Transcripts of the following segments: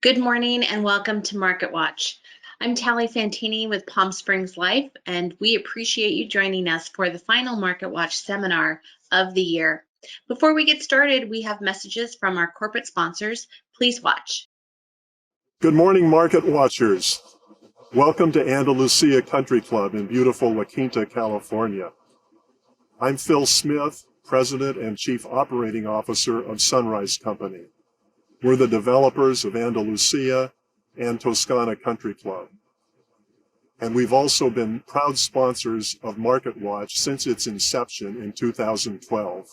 Good morning and welcome to Market Watch. I'm Tally Fantini with Palm Springs Life, and we appreciate you joining us for the final Market Watch seminar of the year. Before we get started, we have messages from our corporate sponsors. Please watch. Good morning, Market Watchers. Welcome to Andalusia Country Club in beautiful La Quinta, California. I'm Phil Smith, President and Chief Operating Officer of Sunrise Company. We're the developers of Andalusia and Toscana Country Club. And we've also been proud sponsors of Market Watch since its inception in 2012.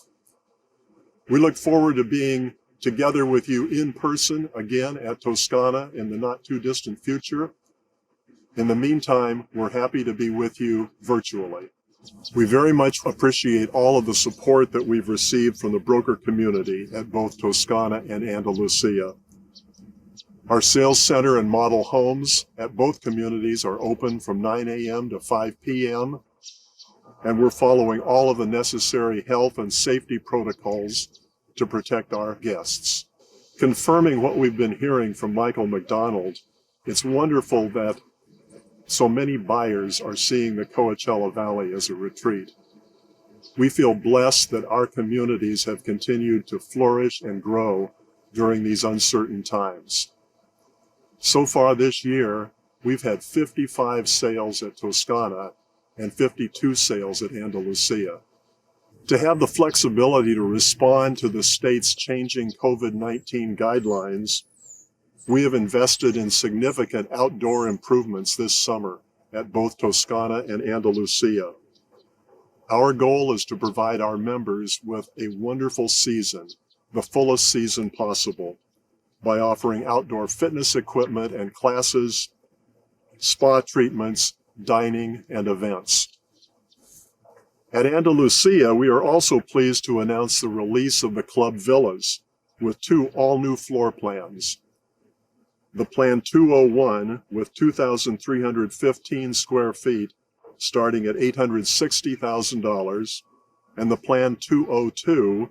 We look forward to being together with you in person again at Toscana in the not too distant future. In the meantime, we're happy to be with you virtually. We very much appreciate all of the support that we've received from the broker community at both Toscana and Andalusia. Our sales center and model homes at both communities are open from 9 a.m. to 5 p.m., and we're following all of the necessary health and safety protocols to protect our guests. Confirming what we've been hearing from Michael McDonald, it's wonderful that so many buyers are seeing the Coachella Valley as a retreat. We feel blessed that our communities have continued to flourish and grow during these uncertain times. So far this year, we've had 55 sales at Toscana and 52 sales at Andalusia. To have the flexibility to respond to the state's changing COVID-19 guidelines, we have invested in significant outdoor improvements this summer at both Toscana and Andalusia. Our goal is to provide our members with a wonderful season, the fullest season possible, by offering outdoor fitness equipment and classes, spa treatments, dining, and events. At Andalusia, we are also pleased to announce the release of the club villas with 2 all-new floor plans. The Plan 201 with 2,315 square feet starting at $860,000, and the Plan 202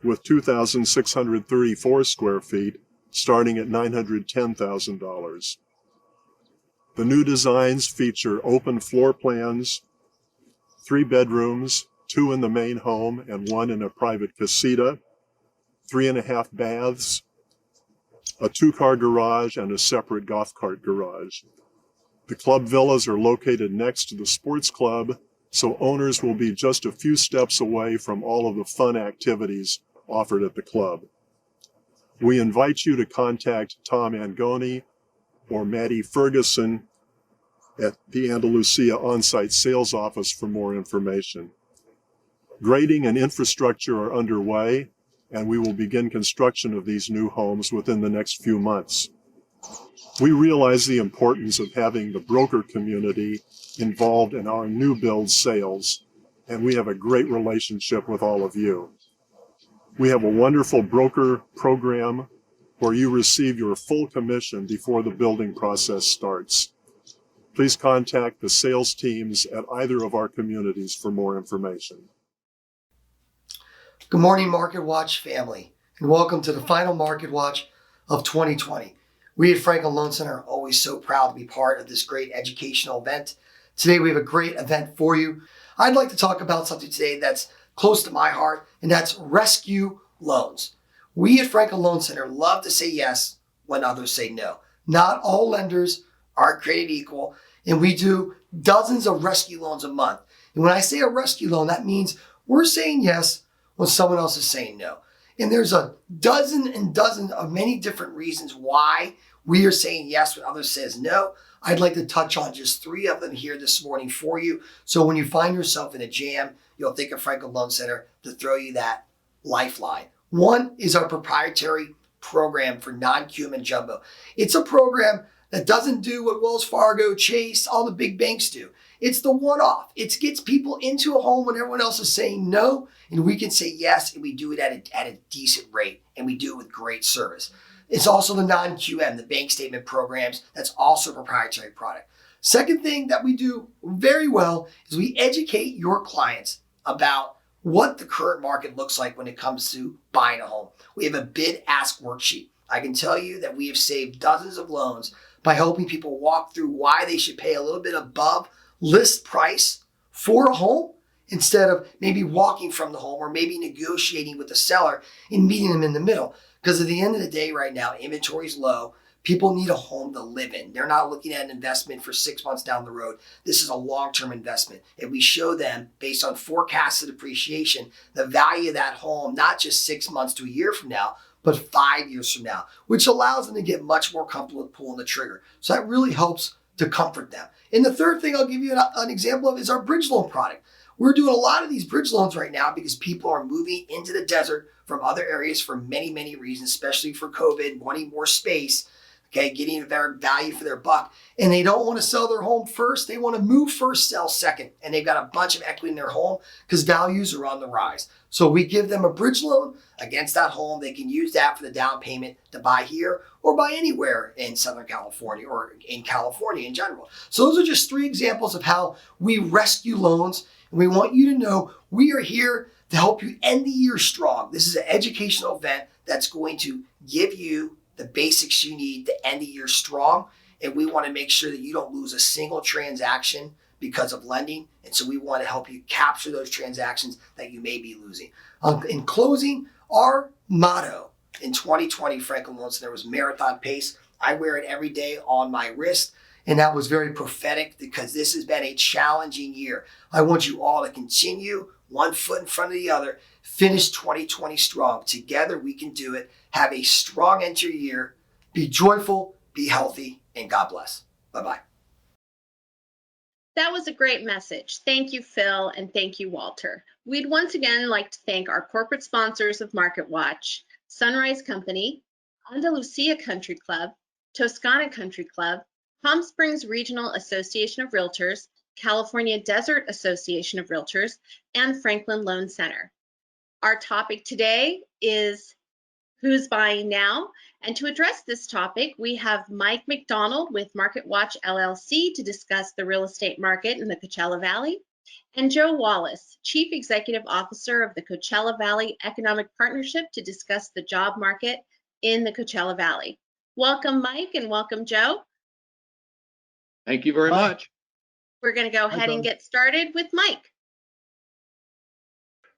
with 2,634 square feet starting at $910,000. The new designs feature open floor plans, 3 bedrooms, 2 in the main home and 1 in a private casita, 3.5 baths, a 2-car garage, and a separate golf cart garage. The club villas are located next to the sports club, so owners will be just a few steps away from all of the fun activities offered at the club. We invite you to contact Tom Angoni or Maddie Ferguson at the Andalusia on-site sales office for more information. Grading and infrastructure are underway, and we will begin construction of these new homes within the next few months. We realize the importance of having the broker community involved in our new build sales, and we have a great relationship with all of you. We have a wonderful broker program where you receive your full commission before the building process starts. Please contact the sales teams at either of our communities for more information. Good morning, Market Watch family, and welcome to the final Market Watch of 2020. We at Franklin Loan Center are always so proud to be part of this great educational event. Today we have a great event for you. I'd like to talk about something today that's close to my heart, and that's rescue loans. We at Franklin Loan Center love to say yes when others say no. Not all lenders are created equal, and we do dozens of rescue loans a month. And when I say a rescue loan, that means we're saying yes when someone else is saying no. And there's a dozen and dozen of many different reasons why we are saying yes when others says no. I'd like to touch on just 3 of them here this morning for you. So when you find yourself in a jam, you'll think of Franklin Loan Center to throw you that lifeline. One is our proprietary program for non-QM and jumbo. It's a program that doesn't do what Wells Fargo, Chase, all the big banks do. It's the one-off. It gets people into a home when everyone else is saying no, and we can say yes, and we do it at a decent rate, and we do it with great service. It's also the non-QM, the bank statement programs. That's also a proprietary product. Second thing that we do very well is we educate your clients about what the current market looks like when it comes to buying a home. We have a bid-ask worksheet. I can tell you that we have saved dozens of loans by helping people walk through why they should pay a little bit above list price for a home instead of maybe walking from the home or maybe negotiating with the seller and meeting them in the middle. Because at the end of the day right now, inventory is low. People need a home to live in. They're not looking at an investment for 6 months down the road. This is a long-term investment. And we show them, based on forecasted appreciation, the value of that home, not just 6 months to a year from now, but 5 years from now, which allows them to get much more comfortable with pulling the trigger. So that really helps to comfort them. And the third thing I'll give you an example of is our bridge loan product. We're doing a lot of these bridge loans right now because people are moving into the desert from other areas for many, many reasons, especially for COVID, wanting more space, okay, getting a better value for their buck. And they don't want to sell their home first. They want to move first, sell second. And they've got a bunch of equity in their home because values are on the rise. So we give them a bridge loan against that home. They can use that for the down payment to buy here or buy anywhere in Southern California or in California in general. So those are just 3 examples of how we rescue loans. And we want you to know we are here to help you end the year strong. This is an educational event that's going to give you the basics you need to end the year strong. And we want to make sure that you don't lose a single transaction because of lending. And so we want to help you capture those transactions that you may be losing. In closing, our motto in 2020, Franklin Loan Center, was marathon pace. I wear it every day on my wrist. And that was very prophetic because this has been a challenging year. I want you all to continue one foot in front of the other, finish 2020 strong. Together we can do it. Have a strong end to your year. Be joyful, be healthy, and God bless. Bye-bye. That was a great message. Thank you, Phil, and thank you, Walter. We'd once again like to thank our corporate sponsors of Market Watch, Sunrise Company, Andalusia Country Club, Toscana Country Club, Palm Springs Regional Association of Realtors, California Desert Association of Realtors, and Franklin Loan Center. Our topic today is who's buying now? And to address this topic, we have Mike McDonald with Market Watch LLC to discuss the real estate market in the Coachella Valley, and Joe Wallace, Chief Executive Officer of the Coachella Valley Economic Partnership, to discuss the job market in the Coachella Valley. Welcome, Mike, and welcome, Joe. Thank you very much. We're going to go ahead and get started with Mike.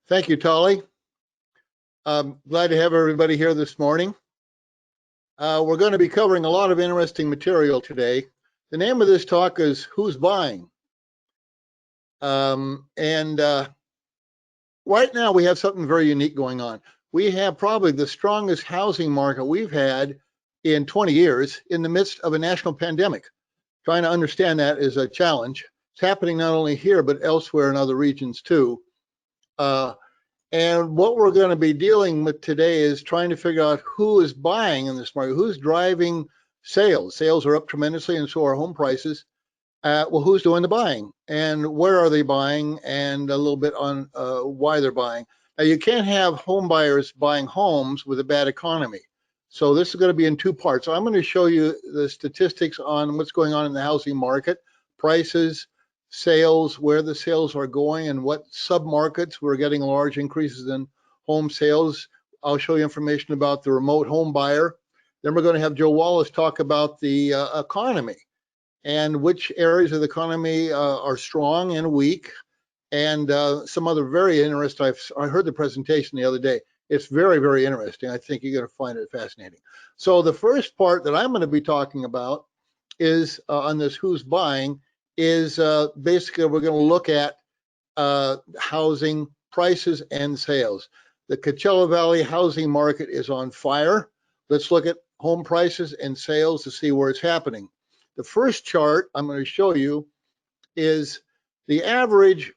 Thank you, Tolly. Glad to have everybody here this morning. We're going to be covering a lot of interesting material today. The name of this talk is Who's Buying? Right now we have something very unique going on. We have probably the strongest housing market we've had in 20 years in the midst of a national pandemic. Trying to understand that is a challenge. It's happening not only here, but elsewhere in other regions too. And what we're going to be dealing with today is trying to figure out who is buying in this market, who's driving sales. Sales are up tremendously, and so are home prices. Well, who's doing the buying, and where are they buying, and a little bit on why they're buying. Now, you can't have home buyers buying homes with a bad economy. So this is going to be in 2 parts. So I'm going to show you the statistics on what's going on in the housing market, prices, sales, where the sales are going, and what sub-markets we're getting large increases in home sales. I'll show you information about the remote home buyer. Then we're going to have Joe Wallace talk about the economy and which areas of the economy are strong and weak, and some other very interesting. I heard the presentation the other day. It's very, very interesting. I think you're going to find it fascinating. So the first part that I'm going to be talking about is on this who's buying is basically we're going to look at housing prices and sales. The Coachella Valley housing market is on fire. Let's look at home prices and sales to see where it's happening. The first chart I'm going to show you is the average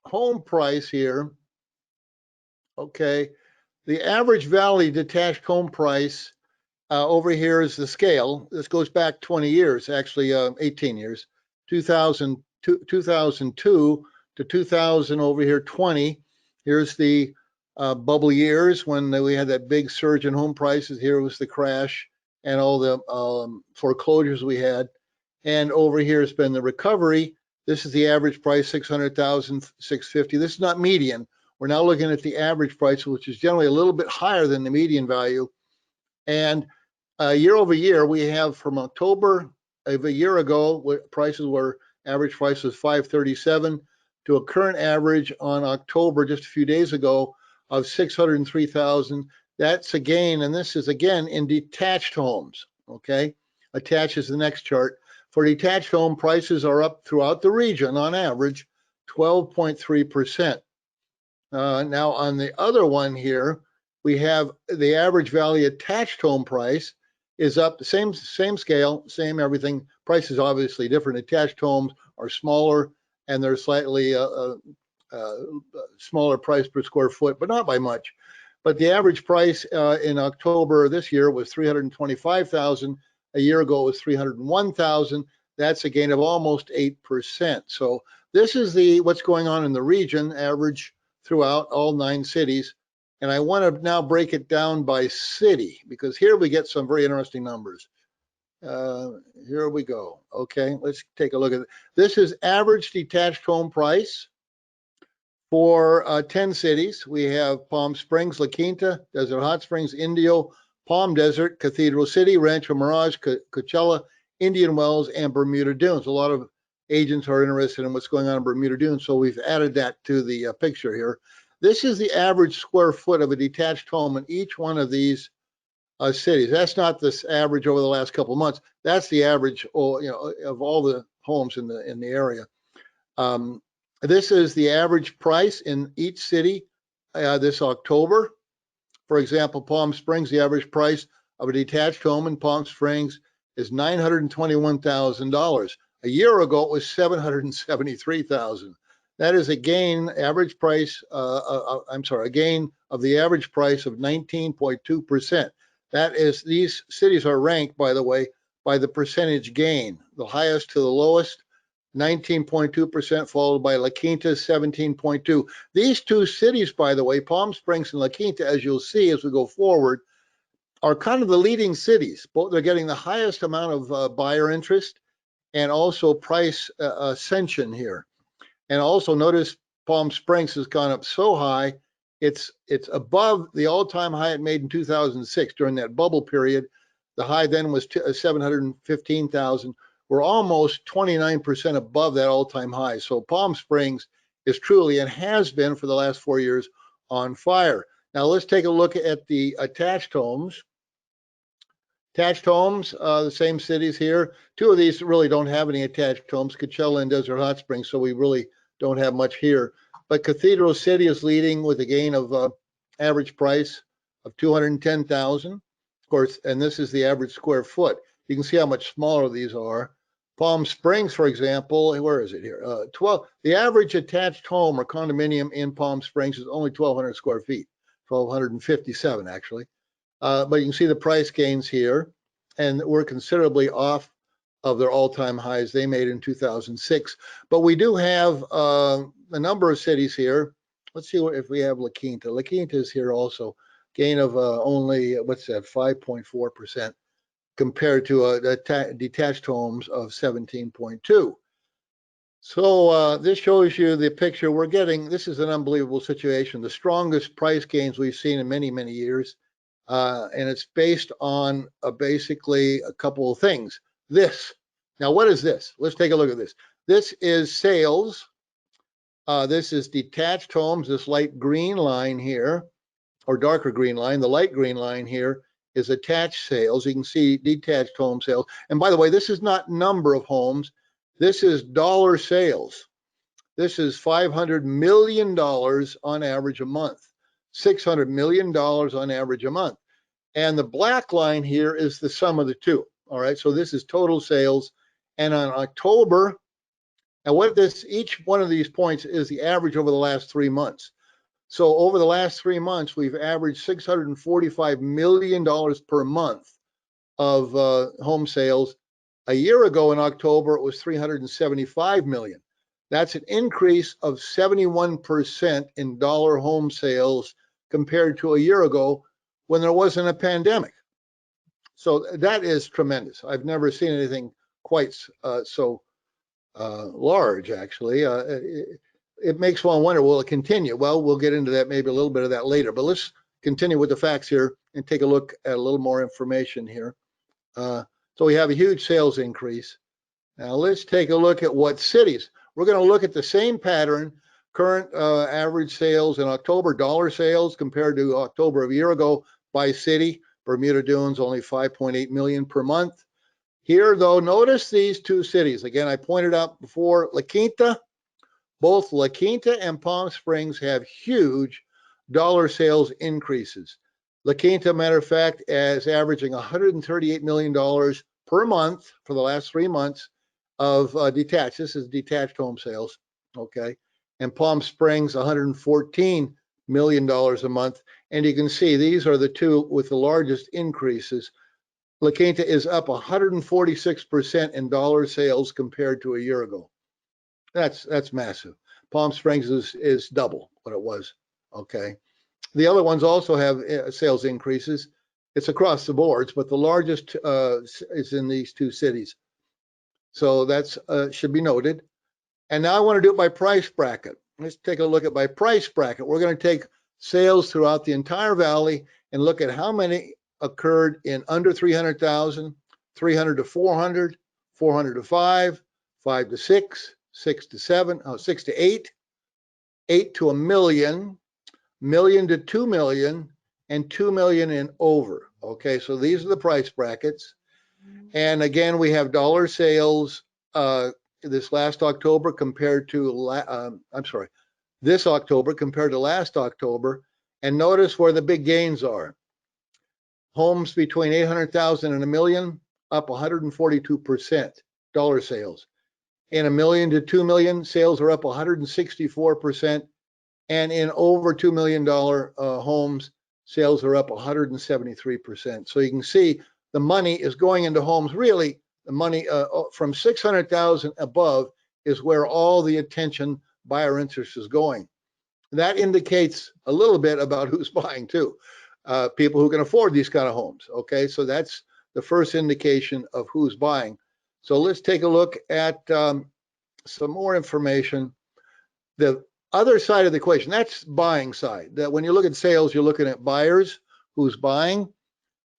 home price here. Okay, the average valley detached home price over here is the scale. This goes back 20 years, actually 18 years, 2002 to 2000 over here, 20. Here's the bubble years when we had that big surge in home prices. Here was the crash and all the foreclosures we had. And over here has been the recovery. This is the average price, 600,000, 650. This is not median. We're now looking at the average price, which is generally a little bit higher than the median value. And year over year, we have from October of a year ago, average price was 537 to a current average on October, just a few days ago, of 603,000. That's a gain, and this is again in detached homes, okay? Attached is the next chart. For detached home, prices are up throughout the region on average 12.3%. Now on the other one here, we have the average Valley attached home price is up, the same scale, same everything. Price is obviously different. Attached homes are smaller and they're slightly smaller price per square foot, but not by much. But the average price in October this year was 325,000. A year ago it was 301,000. That's a gain of almost 8%. So this is what's going on in the region, average throughout all 9 cities. And I want to now break it down by city, because here we get some very interesting numbers. Here we go. Okay, let's take a look at it. This is average detached home price for 10 cities. We have Palm Springs, La Quinta, Desert Hot Springs, Indio, Palm Desert, Cathedral City, Rancho Mirage, Coachella, Indian Wells, and Bermuda Dunes. A lot of agents are interested in what's going on in Bermuda Dunes, so we've added that to the picture here. This is the average square foot of a detached home in each one of these cities. That's not this average over the last couple of months. That's the average, of all the homes in the area. This is the average price in each city this October. For example, Palm Springs, the average price of a detached home in Palm Springs is $921,000. A year ago, it was $773,000. That is a gain, average price, a gain of the average price of 19.2%. That is, these cities are ranked, by the way, by the percentage gain, the highest to the lowest, 19.2%, followed by La Quinta, 17.2. These 2 cities, by the way, Palm Springs and La Quinta, as you'll see as we go forward, are kind of the leading cities. Both, they're getting the highest amount of buyer interest and also price ascension here. And also notice Palm Springs has gone up so high, it's above the all-time high it made in 2006 during that bubble period. The high then was 715,000. We're almost 29% above that all-time high. So Palm Springs is truly, and has been for the last 4 years, on fire. Now let's take a look at the attached homes. Attached homes, the same cities here. 2 of these really don't have any attached homes, Coachella and Desert Hot Springs, so we really don't have much here. But Cathedral City is leading with a gain of average price of 210,000. Of course, and this is the average square foot. You can see how much smaller these are. Palm Springs, for example, where is it here? The average attached home or condominium in Palm Springs is only 1,200 square feet, 1,257 actually. But you can see the price gains here, and we're considerably off of their all-time highs they made in 2006. But we do have a number of cities here. Let's see if we have La Quinta. La Quinta is here also, gain of only, what's that, 5.4% compared to detached homes of 17.2. So this shows you the picture we're getting. This is an unbelievable situation, the strongest price gains we've seen in many, many years. And it's based on basically a couple of things. Now what is this? Let's take a look at this. This is sales. This is detached homes, this light green line here, or darker green line. The light green line here is attached sales. You can see detached home sales. And by the way, this is not number of homes. This is dollar sales. This is $500 million on average a month, $600 million on average a month. And the black line here is the sum of the 2. All right, so this is total sales. And on October, and what this, each one of these points is the average over the last 3 months. So over the last 3 months, we've averaged $645 million per month of home sales. A year ago in October, it was $375 million. That's an increase of 71% in dollar home sales compared to a year ago when there wasn't a pandemic. So that is tremendous. I've never seen anything quite so large, actually. It makes one wonder, will it continue? Well, we'll get into that, maybe a little bit of that later. But let's continue with the facts here and take a look at a little more information here. So we have a huge sales increase. Now let's take a look at what cities. We're going to look at the same pattern, current average sales in October, dollar sales compared to October of a year ago by city. Bermuda Dunes only 5.8 million per month. Here though, notice these two cities. Again, I pointed out before, La Quinta, both La Quinta and Palm Springs have huge dollar sales increases. La Quinta, matter of fact, is averaging $138 million per month for the last 3 months of detached. This is detached home sales, okay? And Palm Springs, $114 million a month. And you can see these are the two with the largest increases. La Quinta is up 146% in dollar sales compared to a year ago. That's massive. Palm Springs is double what it was, okay? The other ones also have sales increases. It's across the boards, but the largest is in these two cities. So that's should be noted. And now I want to do it by price bracket. Let's take a look at by price bracket. We're going to take sales throughout the entire valley and look at how many occurred in under 300,000, 300 to 400, 400 to 5, 5 to 6, 6 to 7, 6 to 8, 8 to a million, million to 2 million, and 2 million and over. Okay, so these are the price brackets. And again, we have dollar sales this last October compared to, this October compared to last October. And notice where the big gains are. Homes between 800,000 and a million, up 142% dollar sales. In a million to 2 million, sales are up 164%. And in over $2 million homes, sales are up 173%. So you can see the money is going into homes. Really, the money from 600,000 above is where all the attention, buyer interest is going. That indicates a little bit about who's buying too. People who can afford these kind of homes. Okay, so that's the first indication of who's buying. So let's take a look at some more information. The other side of the equation, that's buying side. That when you look at sales, you're looking at buyers, who's buying.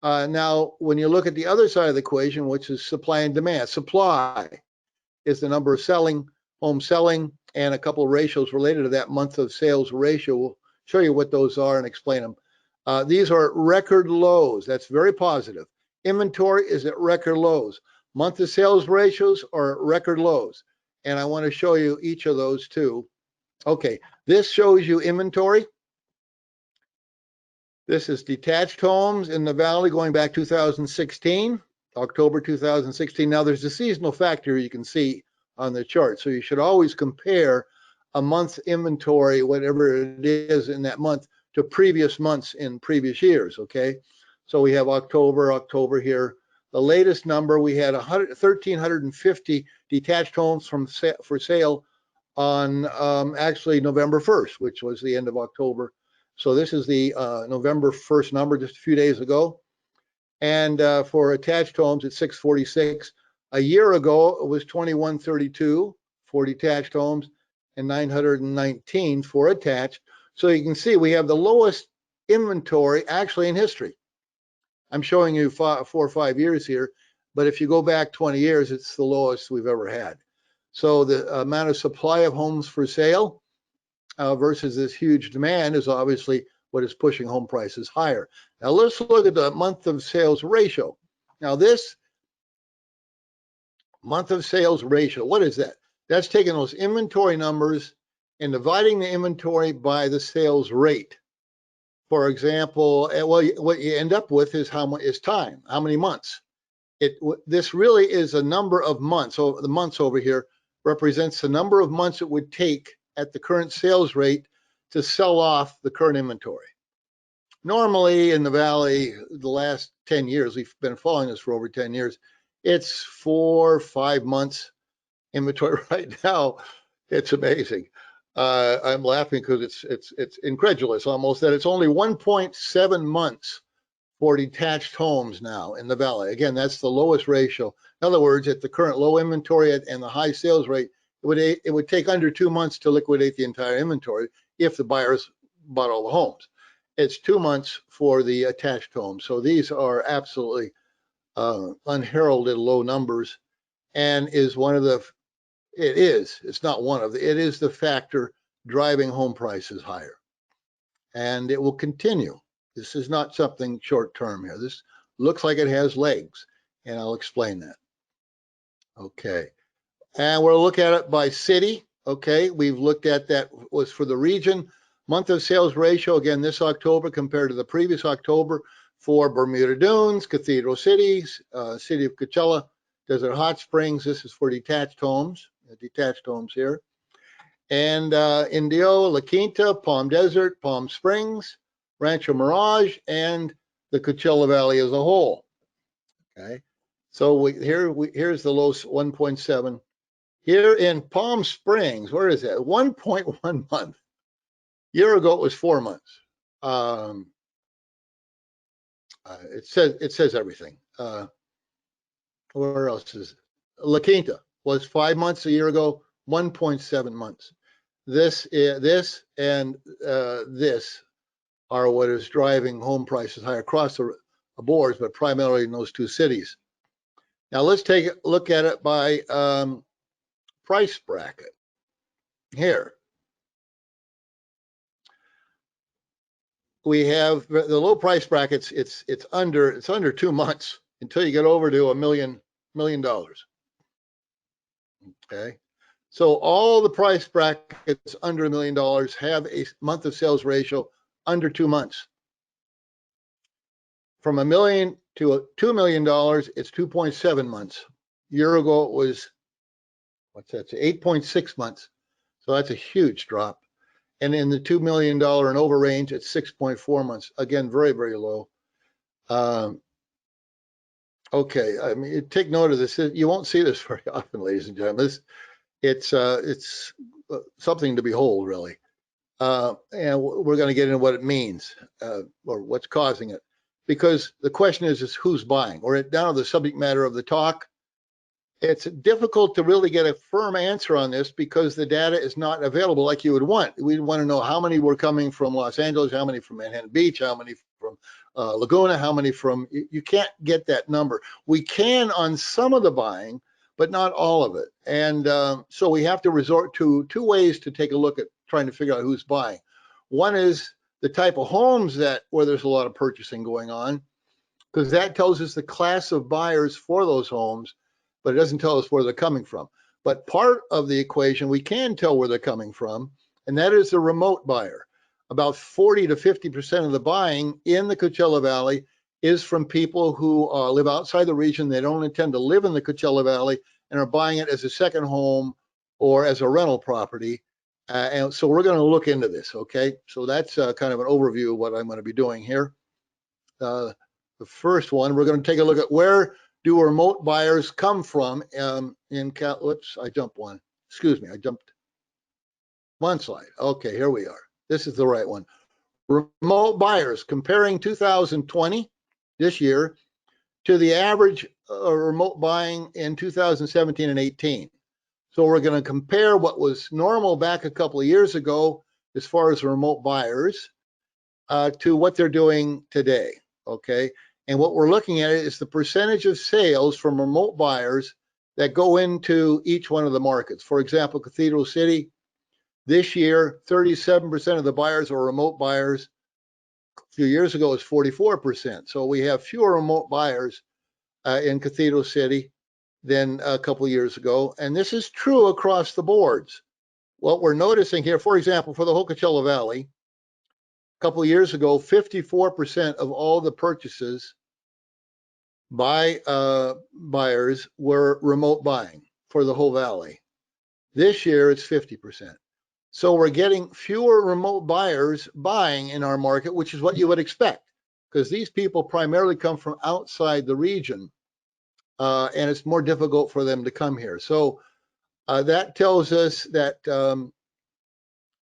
Now, when you look at the other side of the equation, which is supply and demand, supply is the number of homes selling, and a couple of ratios related to that month of sales ratio. We'll show you what those are and explain them. These are record lows. That's very positive. Inventory is at record lows. Month of sales ratios are at record lows. And I want to show you each of those too. Okay, this shows you inventory. This is detached homes in the valley going back 2016, October 2016. Now there's a seasonal factor you can see on the chart. So you should always compare a month's inventory, whatever it is in that month, to previous months in previous years, okay? So we have October here. The latest number, we had 1,350 detached homes for sale on actually November 1st, which was the end of October. So this is the November 1st number, just a few days ago. And for attached homes, it's 646. A year ago, it was 2132 for detached homes and 919 for attached. So you can see we have the lowest inventory actually in history. I'm showing you 4 or 5 years here, but if you go back 20 years, it's the lowest we've ever had. So the amount of supply of homes for sale versus this huge demand is obviously what is pushing home prices higher. Now let's look at the month of sales ratio. Now this month of sales ratio, what is that? That's taking those inventory numbers and dividing the inventory by the sales rate. For example, well, what you end up with is how much is time, how many months. This really is a number of months. So the months over here represents the number of months it would take at the current sales rate to sell off the current inventory. Normally in the valley, the last 10 years, we've been following this for over 10 years, it's 4 or 5 months inventory right now. It's amazing. I'm laughing because it's incredulous almost that it's only 1.7 months for detached homes now in the valley. Again, that's the lowest ratio. In other words, at the current low inventory and the high sales rate, it would take under 2 months to liquidate the entire inventory if the buyers bought all the homes. It's 2 months for the attached homes. So these are absolutely unheralded low numbers, and is one of the, it's not one of the, it is the factor driving home prices higher. And it will continue. This is not something short term here. This looks like it has legs, and I'll explain that. Okay. And we'll look at it by city. Okay. We've looked at that was for the region. Month of sales ratio, again, this October compared to the previous October for Bermuda Dunes, Cathedral Cities, City of Coachella, Desert Hot Springs. This is for detached homes here. And Indio, La Quinta, Palm Desert, Palm Springs, Rancho Mirage, and the Coachella Valley as a whole. Okay. So here's the low 1.7. Here in Palm Springs, where is that? 1.1 month. Year ago, it was 4 months. It says everything. Where else is it? La Quinta was 5 months a year ago, 1.7 months. This and this are what is driving home prices higher across the boards, but primarily in those two cities. Now let's take a look at it by price bracket here. We have the low price brackets. It's under 2 months until you get over to $1 million. Okay, so all the price brackets under $1 million have a month of sales ratio under 2 months. From $1 million to $2 million, it's 2.7 months. A year ago, it was, what's that, 8.6 months. So that's a huge drop. And in the $2 million and over range, it's 6.4 months. Again, very, very low. Okay, I mean, take note of this. You won't see this very often, ladies and gentlemen. It's something to behold, really. And we're going to get into what it means or what's causing it. Because the question is who's buying? Or down to the subject matter of the talk. It's difficult to really get a firm answer on this because the data is not available like you would want. We'd want to know how many were coming from Los Angeles, how many from Manhattan Beach, how many from Laguna, how many from, you can't get that number. We can on some of the buying, but not all of it. And so we have to resort to two ways to take a look at trying to figure out who's buying. One is the type of homes where there's a lot of purchasing going on, because that tells us the class of buyers for those homes, but it doesn't tell us where they're coming from. But part of the equation, we can tell where they're coming from, and that is the remote buyer. About 40 to 50% of the buying in the Coachella Valley is from people who live outside the region. They don't intend to live in the Coachella Valley and are buying it as a second home or as a rental property. And so we're going to look into this, okay? So that's kind of an overview of what I'm going to be doing here. The first one, we're going to take a look at where do remote buyers come from whoops, I jumped one. Excuse me, I jumped one slide. Okay, here we are. This is the right one. Remote buyers comparing 2020, this year, to the average remote buying in 2017 and 18. So we're going to compare what was normal back a couple of years ago as far as remote buyers to what they're doing today, okay? And what we're looking at is the percentage of sales from remote buyers that go into each one of the markets. For example, Cathedral City, this year, 37% of the buyers are remote buyers. A few years ago, it was 44%. So we have fewer remote buyers in Cathedral City than a couple of years ago. And this is true across the boards. What we're noticing here, for example, for the whole Coachella Valley, a couple of years ago, 54% of all the purchases by buyers were remote buying for the whole valley. This year, it's 50%. So we're getting fewer remote buyers buying in our market, which is what you would expect, because these people primarily come from outside the region, and it's more difficult for them to come here. So that tells us that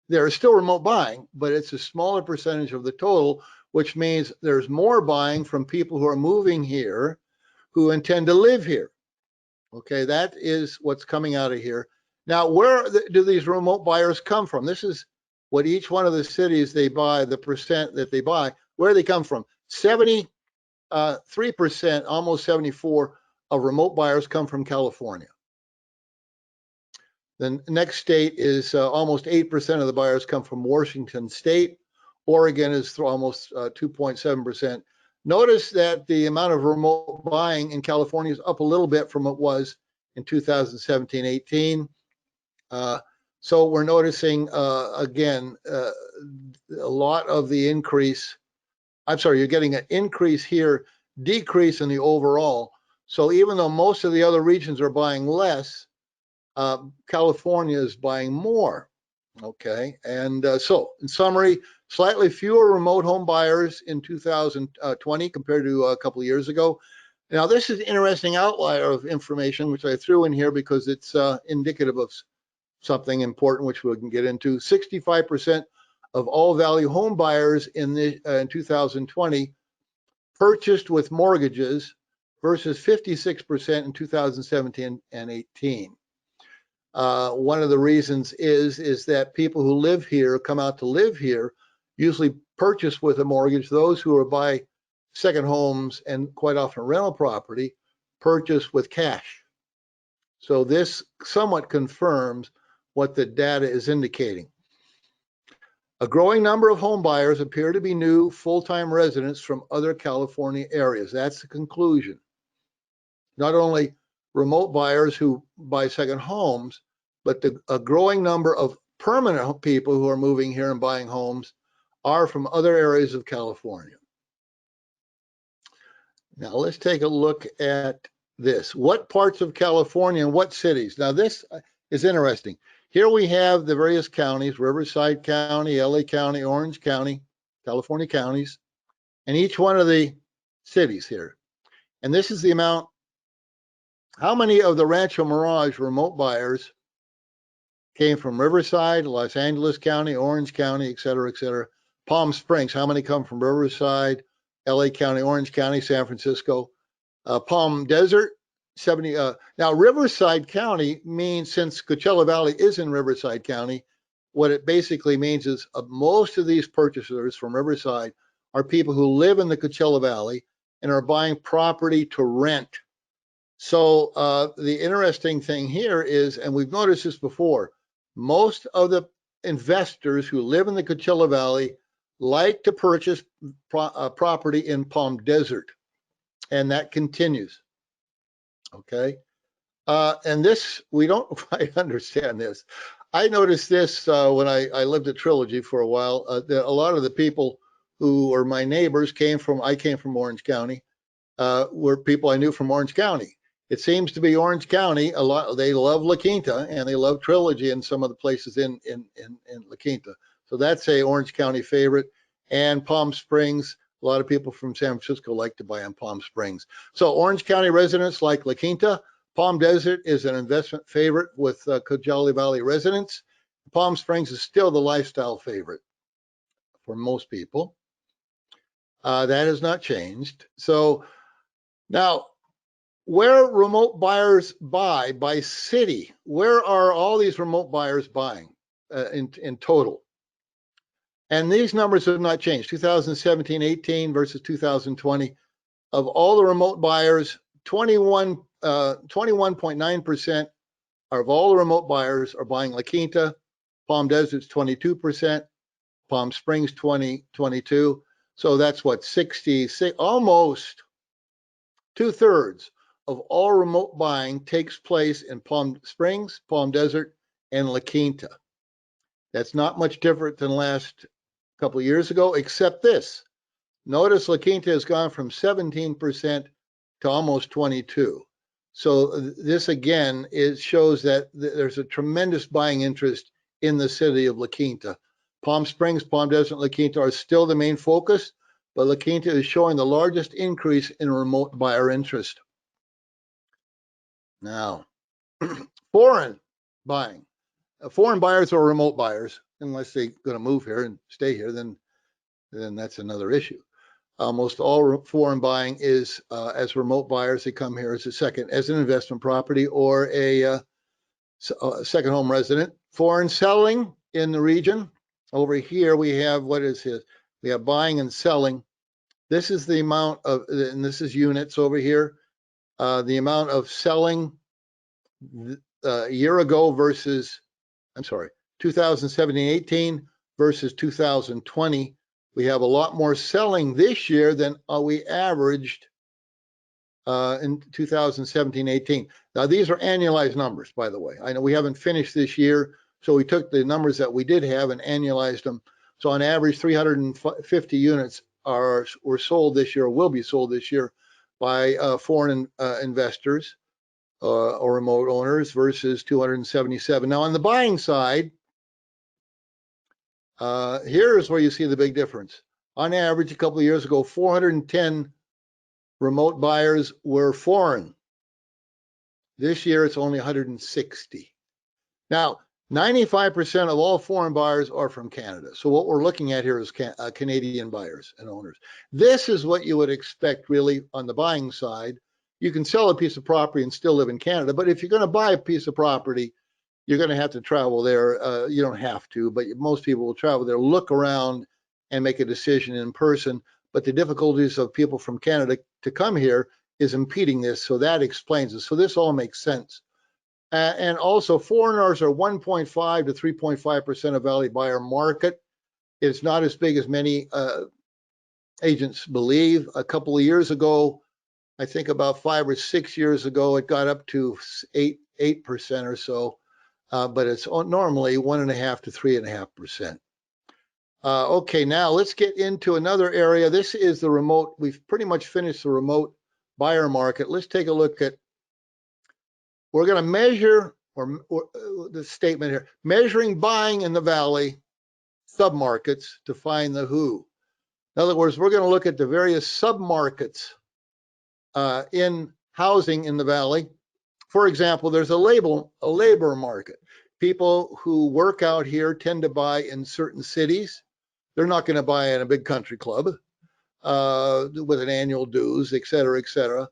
there is still remote buying, but it's a smaller percentage of the total, which means there's more buying from people who are moving here who intend to live here. Okay, that is what's coming out of here. Now, where do these remote buyers come from? This is what each one of the cities they buy, the percent that they buy, where they come from. 73%, almost 74% of remote buyers come from California. The next state is almost 8% of the buyers come from Washington State. Oregon is almost 2.7%. Notice that the amount of remote buying in California is up a little bit from what it was in 2017-18. So we're noticing, again, a lot of the increase. I'm sorry, you're getting an increase here, decrease in the overall. So even though most of the other regions are buying less, California is buying more. Okay, and so in summary, slightly fewer remote home buyers in 2020 compared to a couple of years ago. Now, this is an interesting outlier of information, which I threw in here because it's indicative of something important, which we can get into. 65% of all value home buyers in 2020 purchased with mortgages versus 56% in 2017 and 18. One of the reasons is that people who live here, come out to live here, usually purchase with a mortgage. Those who are buy second homes and quite often rental property purchase with cash. So this somewhat confirms what the data is indicating. A growing number of home buyers appear to be new full-time residents from other California areas. That's the conclusion. Not only remote buyers who buy second homes, but a growing number of permanent people who are moving here and buying homes are from other areas of California. Now let's take a look at this. What parts of California and what cities? Now this is interesting. Here we have the various counties: Riverside County, LA County, Orange County, California counties, and each one of the cities here. And this is the amount. How many of the Rancho Mirage remote buyers came from Riverside, Los Angeles County, Orange County, et cetera, et cetera? Palm Springs, how many come from Riverside, LA County, Orange County, San Francisco? Palm Desert, 70. Now, Riverside County means, since Coachella Valley is in Riverside County, what it basically means is most of these purchasers from Riverside are people who live in the Coachella Valley and are buying property to rent. So the interesting thing here is, and we've noticed this before, most of the investors who live in the Coachella Valley like to purchase property in Palm Desert, and that continues. Okay, and this, we don't quite understand this. I noticed this when I lived at Trilogy for a while. That a lot of the people who are my neighbors I came from Orange County, were people I knew from Orange County. It seems to be Orange County a lot. They love La Quinta and they love Trilogy and some of the places in La Quinta. So that's a Orange County favorite. And Palm Springs, a lot of people from San Francisco like to buy in Palm Springs. So Orange County residents like La Quinta. Palm Desert is an investment favorite with Coachella Valley residents. Palm Springs is still the lifestyle favorite for most people. That has not changed. So now, where remote buyers buy by city, where are all these remote buyers buying in total? And these numbers have not changed. 2017-18 versus 2020. Of all the remote buyers, 21.9% of all the remote buyers are buying La Quinta. Palm Desert's 22%. Palm Springs 22. So that's what, 66, almost 2/3 of all remote buying takes place in Palm Springs, Palm Desert, and La Quinta. That's not much different than last couple of years ago, except this. Notice La Quinta has gone from 17% to almost 22%. So this again, it shows that there's a tremendous buying interest in the city of La Quinta. Palm Springs, Palm Desert, and La Quinta are still the main focus, but La Quinta is showing the largest increase in remote buyer interest. Now, foreign buying. Foreign buyers are remote buyers, unless they're going to move here and stay here, then that's another issue. Almost all foreign buying is as remote buyers. They come here as an investment property or a second home resident. Foreign selling in the region, Over here, we have, what is this? We have buying and selling. This is the amount of, and this is units over here. The amount of selling a year ago versus, I'm sorry, 2017-18 versus 2020. We have a lot more selling this year than we averaged in 2017-18. Now, these are annualized numbers, by the way. I know we haven't finished this year, so we took the numbers that we did have and annualized them. So on average, 350 units were sold this year, or will be sold this year by foreign investors or remote owners versus 277. Now, on the buying side, here's where you see the big difference. On average, a couple of years ago, 410 remote buyers were foreign. This year, it's only 160. Now, 95% of all foreign buyers are from Canada. So what we're looking at here is Canadian buyers and owners. This is what you would expect really on the buying side. You can sell a piece of property and still live in Canada, but if you're going to buy a piece of property, you're going to have to travel there. You don't have to, but most people will travel there, look around and make a decision in person. But the difficulties of people from Canada to come here is impeding this. So that explains it. So this all makes sense. And also foreigners are 1.5 to 3.5% of Valley buyer market. It's not as big as many agents believe. A couple of years ago, I think about 5 or 6 years ago, it got up to 8% or so, but it's normally 1.5 to 3.5%. Okay, now let's get into another area. This is the remote. We've pretty much finished the remote buyer market. Let's take a look at, we're going to measure, or the statement here, measuring buying in the Valley submarkets to find the who. In other words, we're going to look at the various submarkets in housing in the Valley. For example, there's a labor market. People who work out here tend to buy in certain cities. They're not going to buy in a big country club with an annual dues, et cetera, et cetera.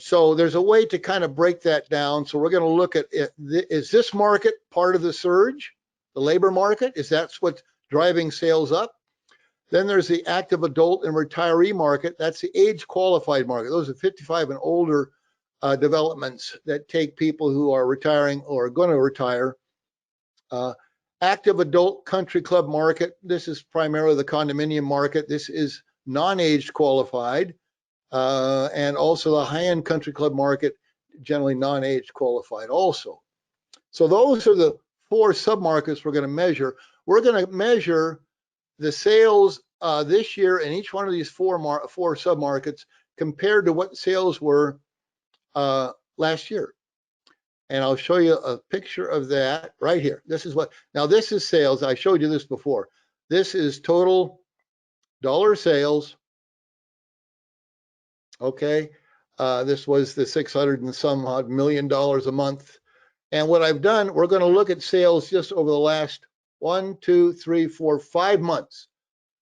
So there's a way to kind of break that down. So we're going to look at it. Is this market part of the surge, the labor market? Is that what's driving sales up? Then there's the active adult and retiree market. That's the age qualified market. Those are 55 and older developments that take people who are retiring or are going to retire. Active adult country club market. This is primarily the condominium market. This is non-age qualified. And also the high-end country club market, generally non-age qualified also. So those are the 4 submarkets we're going to measure. We're going to measure the sales this year in each one of these 4 submarkets compared to what sales were last year. And I'll show you a picture of that right here. This is what, now this is sales. I showed you this before. This is total dollar sales. Okay, this was the 600 and some odd $1 million a month. And what I've done, we're going to look at sales just over the last 1, 2, 3, 4, 5 months.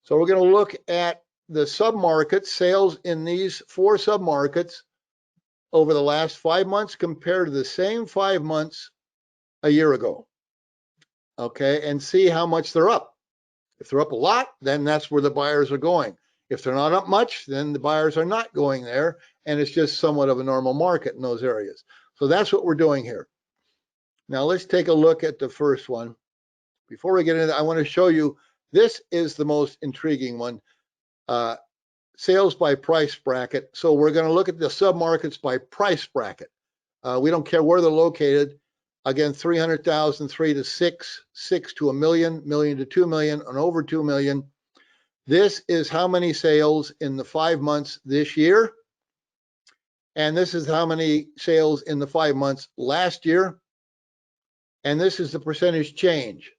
So we're going to look at the submarkets, sales in these 4 submarkets over the last 5 months compared to the same 5 months a year ago. Okay, and see how much they're up. If they're up a lot, then that's where the buyers are going. If they're not up much, then the buyers are not going there, and it's just somewhat of a normal market in those areas. So that's what we're doing here. Now let's take a look at the first one. Before we get into that, I want to show you, this is the most intriguing one, sales by price bracket. So we're going to look at the submarkets by price bracket. We don't care where they're located. Again, 300,000, 3 to 6, 6 to $1 million, $1 million to $2 million, and over $2 million. This is how many sales in the 5 months this year. And this is how many sales in the 5 months last year. And this is the percentage change.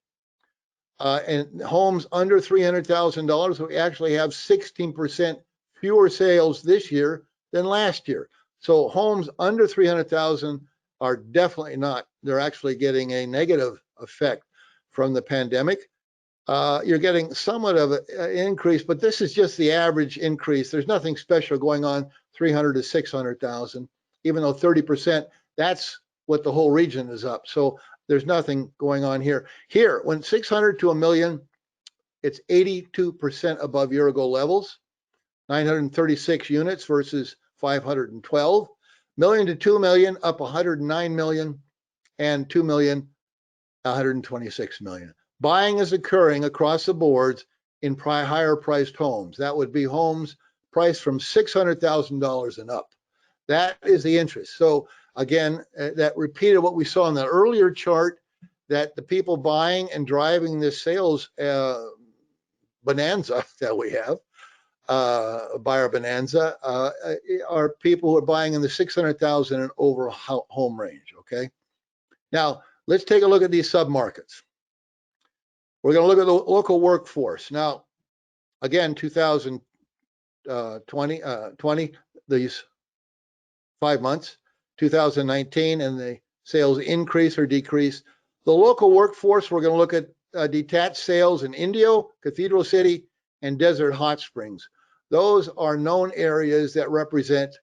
And homes under $300,000, we actually have 16% fewer sales this year than last year. So homes under 300,000 are definitely not, they're actually getting a negative effect from the pandemic. You're getting somewhat of an increase, but this is just the average increase. There's nothing special going on 300 to 600,000, even though 30%, that's what the whole region is up. So there's nothing going on here. Here, when 600 to a million, it's 82% above year ago levels, 936 units versus 512. Million to 2 million, up 109 million, and 2 million, 126 million. Buying is occurring across the boards in higher priced homes. That would be homes priced from $600,000 and up. That is the interest. So again, that repeated what we saw in the earlier chart, that the people buying and driving this sales bonanza that we have, buyer bonanza, are people who are buying in the 600,000 and over home range. Okay. Now let's take a look at these submarkets. We're going to look at the local workforce. Now, again, 2020, these 5 months, 2019, and the sales increase or decrease. The local workforce, we're going to look at detached sales in Indio, Cathedral City, and Desert Hot Springs. Those are known areas that represent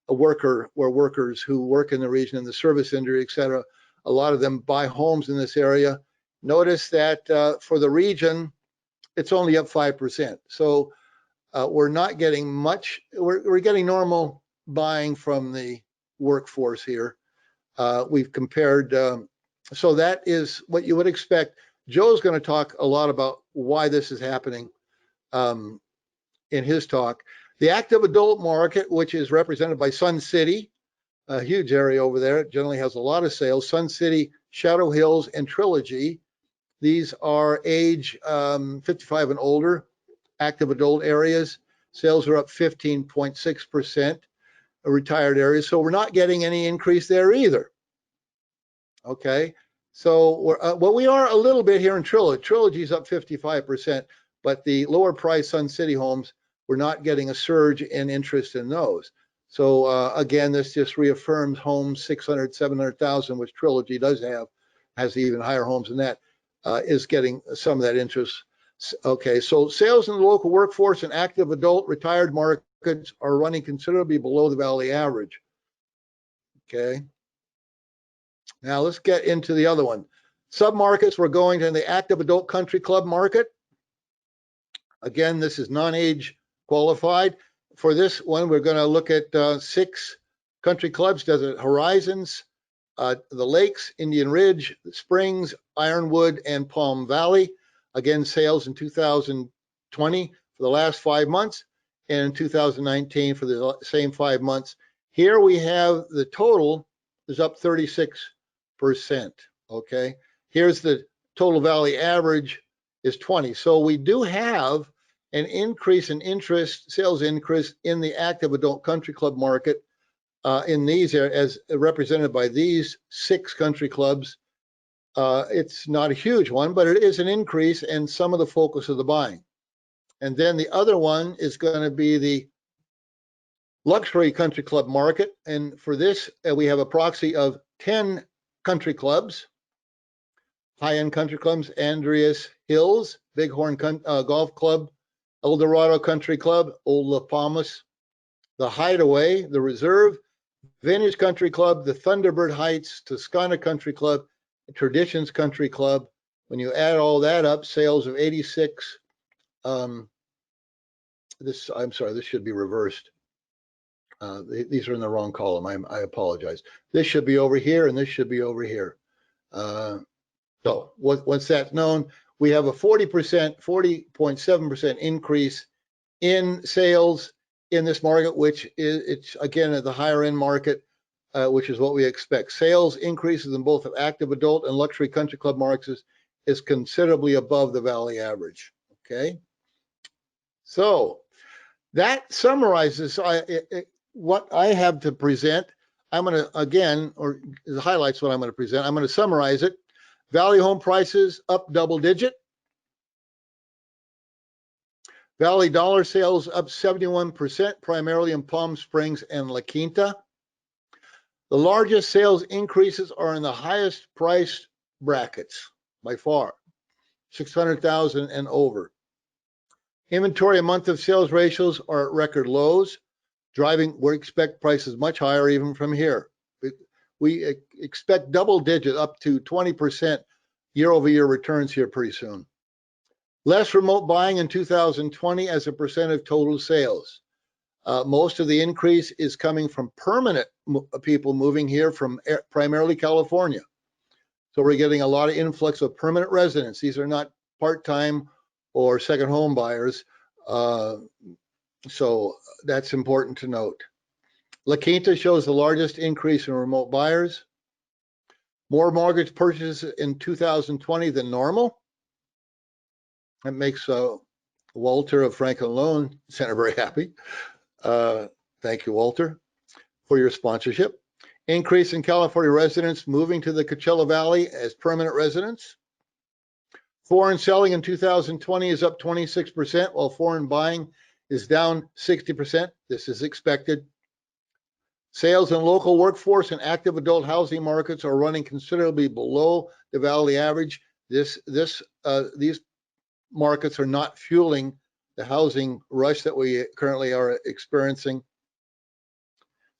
a worker, or workers who work in the region in the service industry, et cetera. A lot of them buy homes in this area. Notice that for the region, it's only up 5%. So we're not getting much. We're getting normal buying from the workforce here. We've compared, so that is what you would expect. Joe's going to talk a lot about why this is happening in his talk. The active adult market, which is represented by Sun City, a huge area over there, generally has a lot of sales. Sun City, Shadow Hills, and Trilogy. These are age 55 and older, active adult areas. Sales are up 15.6%, retired areas. So we're not getting any increase there either. Okay, so well, we are a little bit here in Trilogy. Trilogy is up 55%, but the lower price Sun City homes, we're not getting a surge in interest in those. So again, this just reaffirms homes 600, 700,000, which Trilogy does have, has even higher homes than that, is getting some of that interest. Okay, so sales in the local workforce and active adult retired markets are running considerably below the valley average. Okay. Now let's get into the other one. Submarkets, we're going to the active adult country club market. Again, this is non-age qualified. For this one, we're going to look at 6 country clubs: Desert Horizons, the Lakes, Indian Ridge, Springs, Ironwood, and Palm Valley. Again, sales in 2020 for the last 5 months, and in 2019 for the same 5 months. Here we have the total is up 36%. Okay, here's the total valley average is 20. So we do have an increase in interest, sales increase in the active adult country club market in these areas, as represented by these 6 country clubs. It's not a huge one, but it is an increase in some of the focus of the buying. And then the other one is going to be the luxury country club market. And for this, we have a proxy of 10 country clubs, high-end country clubs: Andreas Hills, Bighorn Golf Club, El Dorado Country Club, Old La Palmas, the Hideaway, the Reserve, Vintage Country Club, the Thunderbird Heights, Toscana Country Club, Traditions Country Club. When you add all that up, sales of 86. I'm sorry, this should be reversed. These are in the wrong column. I apologize. This should be over here, and this should be over here. So once that's known, we have a 40.7% increase in sales in this market, which is, it's again at the higher end market, which is what we expect. Sales increases in both active adult and luxury country club markets is considerably above the valley average. Okay, so that summarizes what I have to present. I'm going to, again, or highlights what I'm going to present. I'm going to summarize it. Valley home prices up double-digit. Valley dollar sales up 71%, primarily in Palm Springs and La Quinta. The largest sales increases are in the highest priced brackets by far, 600,000 and over. Inventory and month of sales ratios are at record lows, driving, we expect prices much higher even from here. we expect double-digit up to 20% year-over-year returns here pretty soon. Less remote buying in 2020 as a percent of total sales. Most of the increase is coming from permanent people moving here from primarily California. So we're getting a lot of influx of permanent residents. These are not part-time or second home buyers. So that's important to note. La Quinta shows the largest increase in remote buyers. More mortgage purchases in 2020 than normal. That makes Walter of Franklin Loan Center very happy. Thank you, Walter, for your sponsorship. Increase in California residents moving to the Coachella Valley as permanent residents. Foreign selling in 2020 is up 26%, while foreign buying is down 60%. This is expected. Sales in local workforce and active adult housing markets are running considerably below the valley average. These markets are not fueling the housing rush that we currently are experiencing.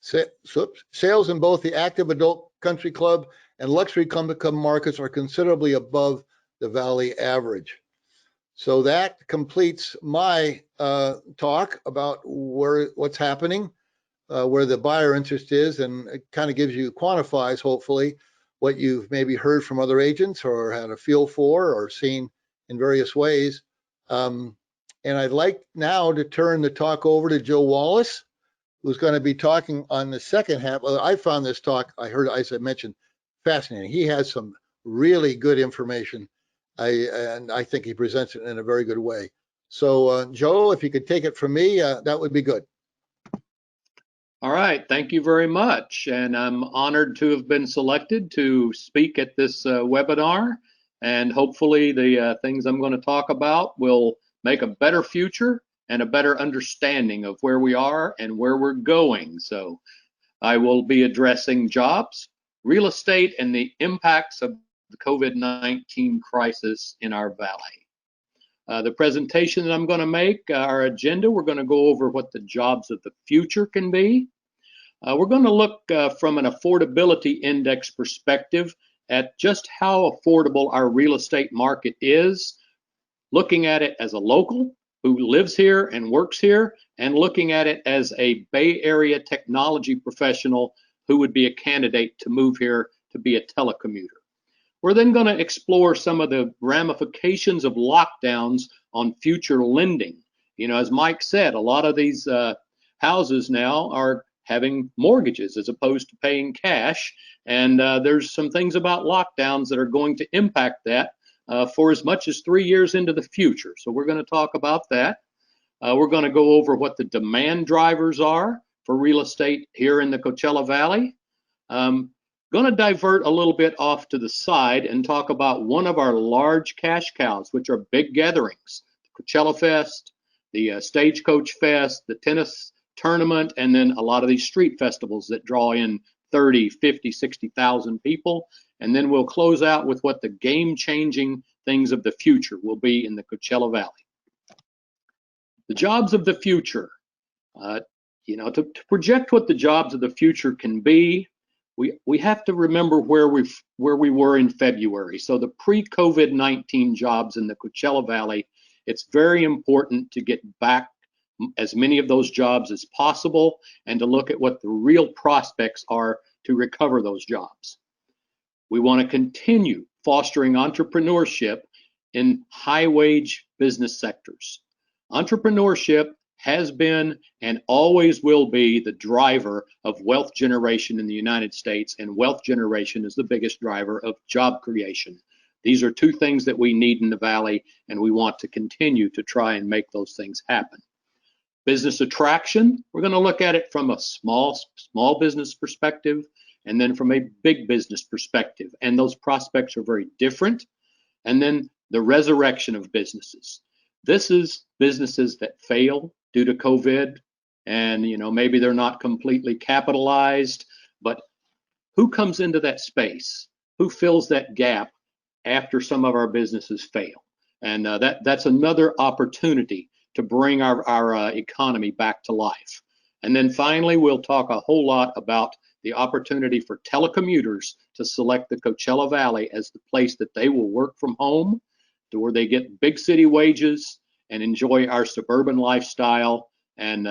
Sales in both the active adult country club and luxury club markets are considerably above the valley average. So that completes my talk about what's happening, where the buyer interest is, and it kind of gives you, quantifies hopefully what you've maybe heard from other agents or had a feel for or seen in various ways. And I'd like now to turn the talk over to Joe Wallace, who's going to be talking on the second half. I found this talk, as I mentioned, fascinating. He has some really good information, and I think he presents it in a very good way. So, Joe, if you could take it from me, that would be good. All right, thank you very much. And I'm honored to have been selected to speak at this webinar. And hopefully the things I'm going to talk about will make a better future and a better understanding of where we are and where we're going. So I will be addressing jobs, real estate, and the impacts of the COVID-19 crisis in our valley. The presentation that I'm going to make, our agenda, we're going to go over what the jobs of the future can be. We're going to look from an affordability index perspective at just how affordable our real estate market is, looking at it as a local who lives here and works here, and looking at it as a Bay Area technology professional who would be a candidate to move here to be a telecommuter. We're then going to explore some of the ramifications of lockdowns on future lending. You know, as Mike said, a lot of these houses now are having mortgages as opposed to paying cash, and there's some things about lockdowns that are going to impact that for as much as 3 years into the future. So we're going to talk about that. We're going to go over what the demand drivers are for real estate here in the Coachella Valley. Going to divert a little bit off to the side and talk about one of our large cash cows, which are big gatherings, the Coachella Fest, the Stagecoach Fest, the tennis tournament, and then a lot of these street festivals that draw in 30, 50, 60,000 people. And then we'll close out with what the game-changing things of the future will be in the Coachella Valley. The jobs of the future. You know, to project what the jobs of the future can be, we have to remember where we were in February. So the pre-COVID-19 jobs in the Coachella Valley, it's very important to get back as many of those jobs as possible and to look at what the real prospects are to recover those jobs. We want to continue fostering entrepreneurship in high-wage business sectors. Entrepreneurship has been and always will be the driver of wealth generation in the United States, and wealth generation is the biggest driver of job creation. These are two things that we need in the Valley, and we want to continue to try and make those things happen. Business attraction, we're going to look at it from a small business perspective and then from a big business perspective. And those prospects are very different. And then the resurrection of businesses. This is businesses that fail due to COVID, and you know, maybe they're not completely capitalized, but who comes into that space? Who fills that gap after some of our businesses fail? And that's another opportunity to bring our economy back to life. And then finally, we'll talk a whole lot about the opportunity for telecommuters to select the Coachella Valley as the place that they will work from home, to where they get big city wages and enjoy our suburban lifestyle, and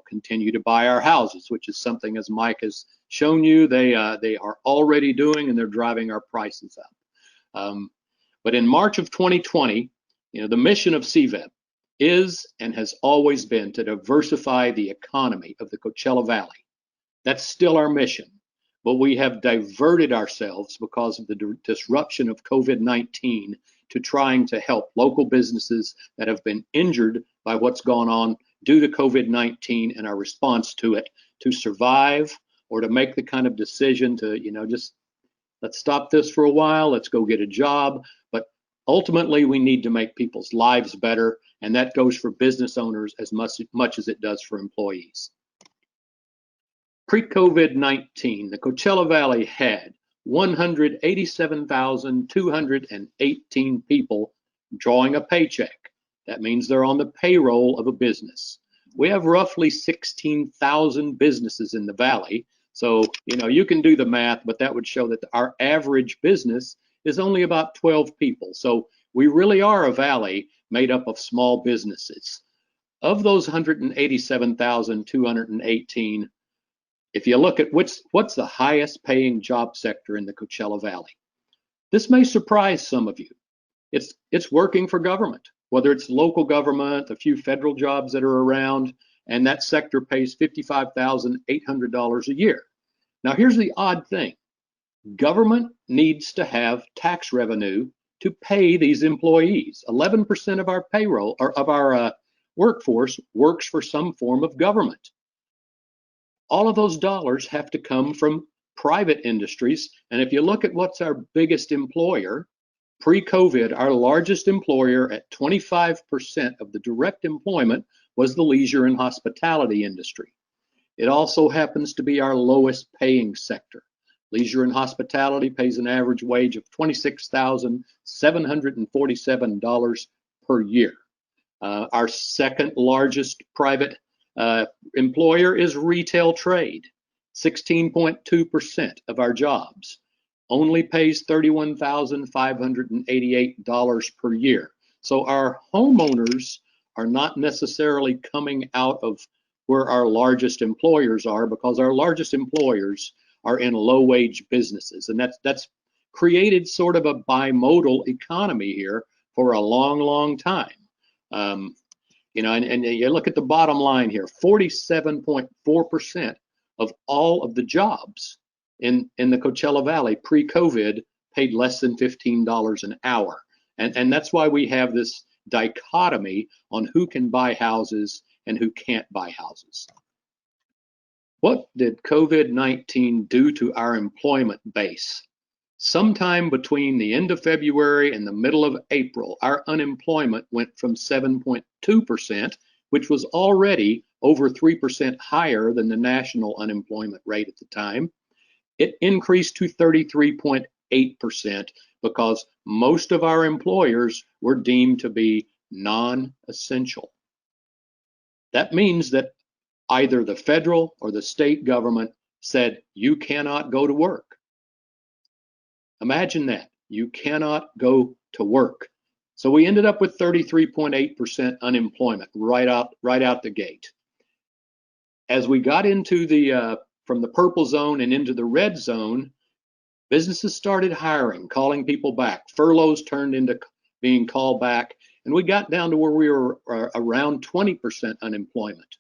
continue to buy our houses, which is something, as Mike has shown you, they are already doing, and they're driving our prices up. But in March of 2020, the mission of CVEP is and has always been to diversify the economy of the Coachella Valley. That's still our mission, but we have diverted ourselves because of the disruption of COVID-19 to trying to help local businesses that have been injured by what's gone on due to COVID-19 and our response to it, to survive, or to make the kind of decision to, just let's stop this for a while, let's go get a job. But ultimately, we need to make people's lives better, and that goes for business owners as much as it does for employees. Pre-COVID-19, the Coachella Valley had 187,218 people drawing a paycheck. That means they're on the payroll of a business. We have roughly 16,000 businesses in the valley. So, you can do the math, but that would show that our average business is only about 12 people. So we really are a valley made up of small businesses. Of those 187,218, if you look at what's the highest paying job sector in the Coachella Valley, this may surprise some of you. It's working for government, whether it's local government, a few federal jobs that are around, and that sector pays $55,800 a year. Now, here's the odd thing. Government needs to have tax revenue to pay these employees. 11% of our payroll, or of our workforce, works for some form of government. All of those dollars have to come from private industries. And if you look at what's our biggest employer, pre-COVID, our largest employer at 25% of the direct employment was the leisure and hospitality industry. It also happens to be our lowest paying sector. Leisure and hospitality pays an average wage of $26,747 per year. Our second largest private employer is retail trade. 16.2% of our jobs only pays $31,588 per year. So our homeowners are not necessarily coming out of where our largest employers are, because our largest employers are in low-wage businesses, and that's created sort of a bimodal economy here for a long, long time. And you look at the bottom line here, 47.4% of all of the jobs in the Coachella Valley pre-COVID paid less than $15 an hour. And that's why we have this dichotomy on who can buy houses and who can't buy houses. What did COVID-19 do to our employment base? Sometime between the end of February and the middle of April, our unemployment went from 7.2%, which was already over 3% higher than the national unemployment rate at the time. It increased to 33.8% because most of our employers were deemed to be non-essential. That means that either the federal or the state government said, you cannot go to work. Imagine that, you cannot go to work. So we ended up with 33.8% unemployment right out the gate. As we got into from the purple zone and into the red zone, businesses started hiring, calling people back. Furloughs turned into being called back, and we got down to where we were around 20% unemployment.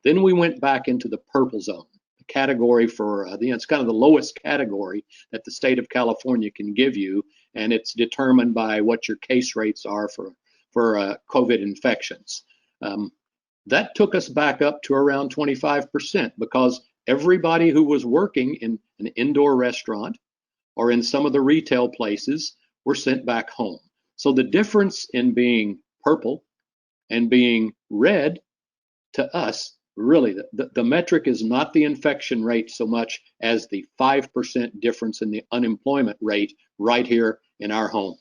Then we went back into the purple zone, the category for, it's kind of the lowest category that the state of California can give you, and it's determined by what your case rates are for COVID infections. That took us back up to around 25% because everybody who was working in an indoor restaurant or in some of the retail places were sent back home. So the difference in being purple and being red, to us, really, the metric is not the infection rate so much as the 5% difference in the unemployment rate right here in our home.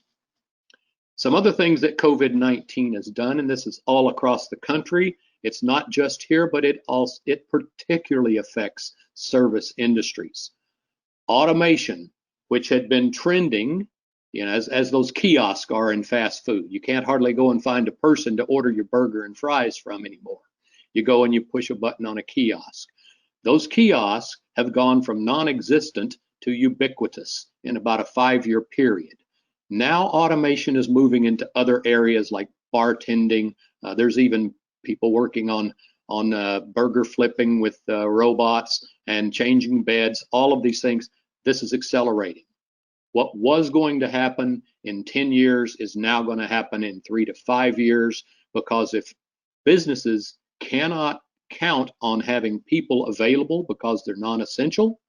Some other things that COVID-19 has done, and this is all across the country, it's not just here, but it particularly affects service industries. Automation, which had been trending, as those kiosks are in fast food. You can't hardly go and find a person to order your burger and fries from anymore. You go and you push a button on a kiosk. Those kiosks have gone from non-existent to ubiquitous in about a 5-year period. Now automation is moving into other areas like bartending. There's even people working on burger flipping with robots and changing beds, all of these things. This is accelerating. What was going to happen in 10 years is now going to happen in 3 to 5 years, because if businesses cannot count on having people available because they're non-essential,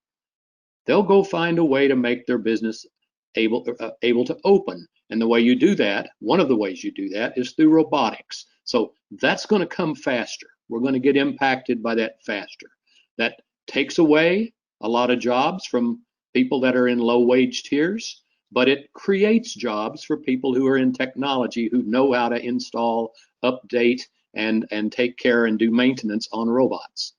they'll go find a way to make their business able to open. And the way you do that, one of the ways you do that, is through robotics. So that's going to come faster. We're going to get impacted by that faster. That takes away a lot of jobs from people that are in low wage tiers, but it creates jobs for people who are in technology, who know how to install, update, and take care and do maintenance on robots.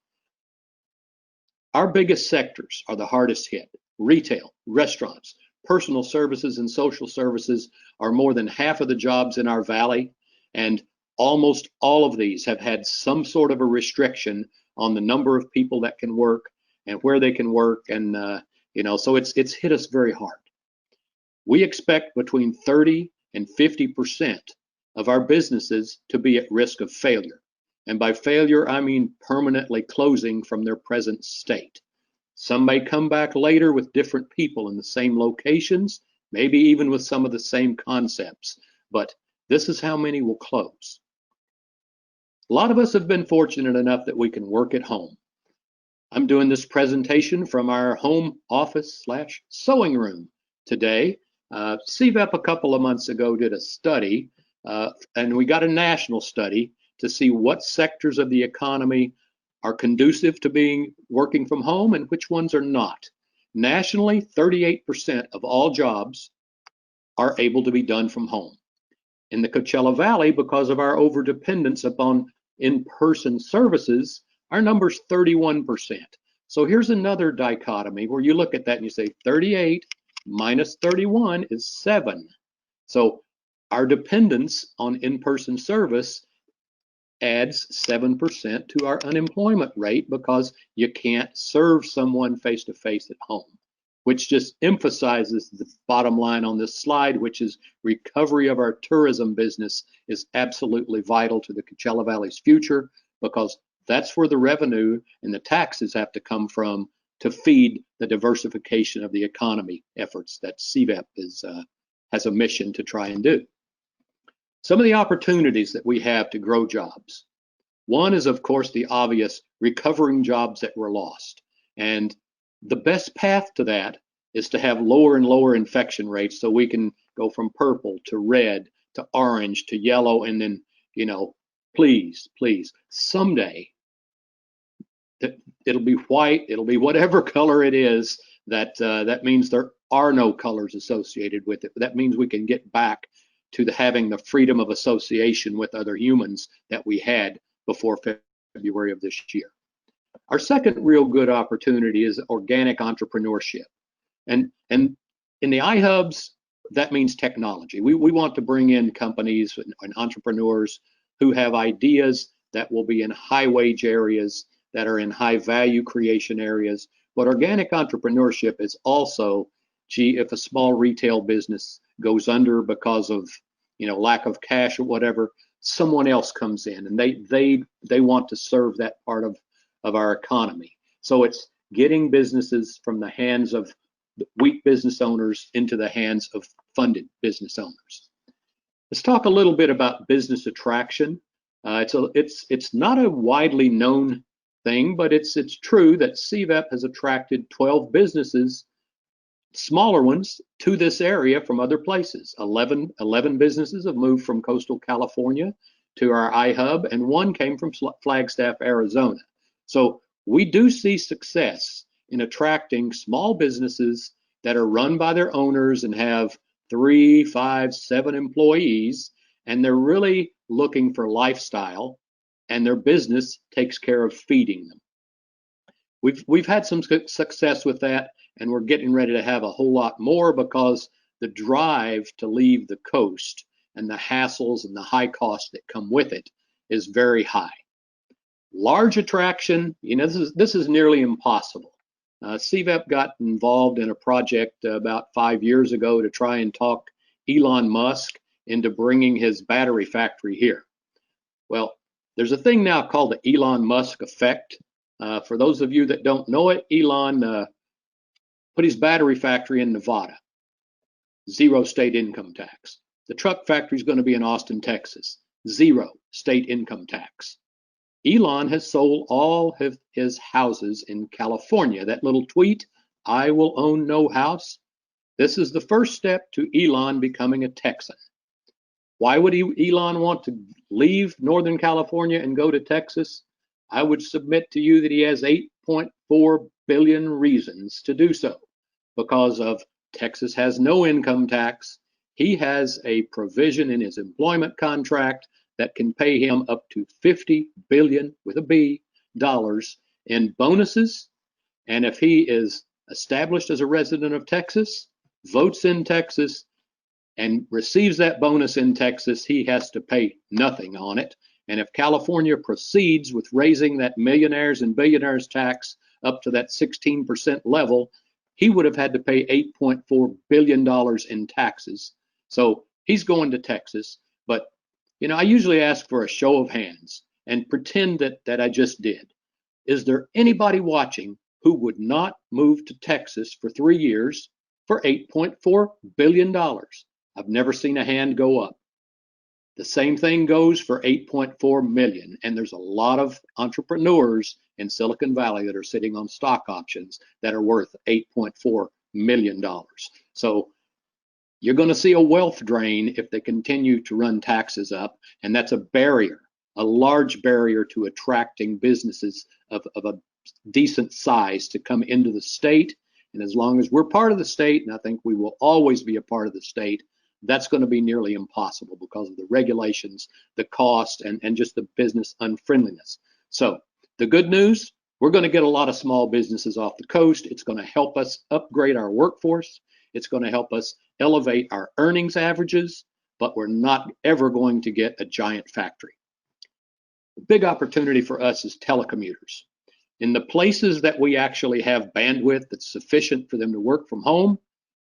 Our biggest sectors are the hardest hit. Retail, restaurants, personal services, and social services are more than half of the jobs in our valley, and almost all of these have had some sort of a restriction on the number of people that can work and where they can work, and so it's hit us very hard. We expect between 30 and 50% of our businesses to be at risk of failure. And by failure, I mean permanently closing from their present state. Some may come back later with different people in the same locations, maybe even with some of the same concepts, but this is how many will close. A lot of us have been fortunate enough that we can work at home. I'm doing this presentation from our home office / sewing room today. CVEP a couple of months ago did a study, and we got a national study to see what sectors of the economy are conducive to working from home and which ones are not. Nationally, 38% of all jobs are able to be done from home. In the Coachella Valley, because of our overdependence upon in-person services, our number's 31%. So here's another dichotomy where you look at that and you say 38 minus 31 is 7. So our dependence on in-person service adds 7% to our unemployment rate, because you can't serve someone face-to-face at home, which just emphasizes the bottom line on this slide, which is recovery of our tourism business is absolutely vital to the Coachella Valley's future, because that's where the revenue and the taxes have to come from to feed the diversification of the economy efforts that CVEP has a mission to try and do. Some of the opportunities that we have to grow jobs. One is, of course, the obvious, recovering jobs that were lost. And the best path to that is to have lower and lower infection rates, so we can go from purple to red to orange to yellow, and then, please, someday it'll be white, it'll be whatever color it is. That means there are no colors associated with it. That means we can get back to having the freedom of association with other humans that we had before February of this year. Our second real good opportunity is organic entrepreneurship. And in the iHubs, that means technology. We want to bring in companies and entrepreneurs who have ideas that will be in high wage areas, that are in high value creation areas. But organic entrepreneurship is also, if a small retail business goes under because of lack of cash or whatever, someone else comes in and they want to serve that part of our economy. So it's getting businesses from the hands of weak business owners into the hands of funded business owners. Let's talk a little bit about business attraction. It's not a widely known thing, but it's true that CVEP has attracted 12 businesses, smaller ones, to this area from other places. 11 businesses have moved from coastal California to our iHub, and 1 came from Flagstaff, Arizona. So we do see success in attracting small businesses that are run by their owners and have 3, 5, 7 employees, and they're really looking for lifestyle, and their business takes care of feeding them. We've had some success with that, and we're getting ready to have a whole lot more because the drive to leave the coast and the hassles and the high costs that come with it is very high. Large attraction, you know, this is nearly impossible. CVEP got involved in a project about 5 years ago to try and talk Elon Musk into bringing his battery factory here. Well, there's a thing now called the Elon Musk effect. For those of you that don't know it, Elon put his battery factory in Nevada, 0 state income tax. The truck factory is going to be in Austin, Texas, 0 state income tax. Elon has sold all of his houses in California. That little tweet, "I will own no house," this is the first step to Elon becoming a Texan. Why would Elon want to leave Northern California and go to Texas? I would submit to you that he has 8.4 billion reasons to do so. Because of Texas has no income tax, he has a provision in his employment contract that can pay him up to $50 billion with a B dollars in bonuses. And if he is established as a resident of Texas, votes in Texas, and receives that bonus in Texas, he has to pay nothing on it. And if California proceeds with raising that millionaires and billionaires tax up to that 16% level, he would have had to pay $8.4 billion in taxes. So he's going to Texas. But, you know, I usually ask for a show of hands and pretend that I just did. Is there anybody watching who would not move to Texas for 3 years for $8.4 billion? I've never seen a hand go up. The same thing goes for 8.4 million. And there's a lot of entrepreneurs in Silicon Valley that are sitting on stock options that are worth $8.4 million. So you're going to see a wealth drain if they continue to run taxes up. And that's a barrier, a large barrier to attracting businesses of a decent size to come into the state. And as long as we're part of the state, and I think we will always be a part of the state, that's going to be nearly impossible because of the regulations, the cost, and just the business unfriendliness. So the good news, we're going to get a lot of small businesses off the coast. It's going to help us upgrade our workforce. It's going to help us elevate our earnings averages, but we're not ever going to get a giant factory. The big opportunity for us is telecommuters. In the places that we actually have bandwidth that's sufficient for them to work from home,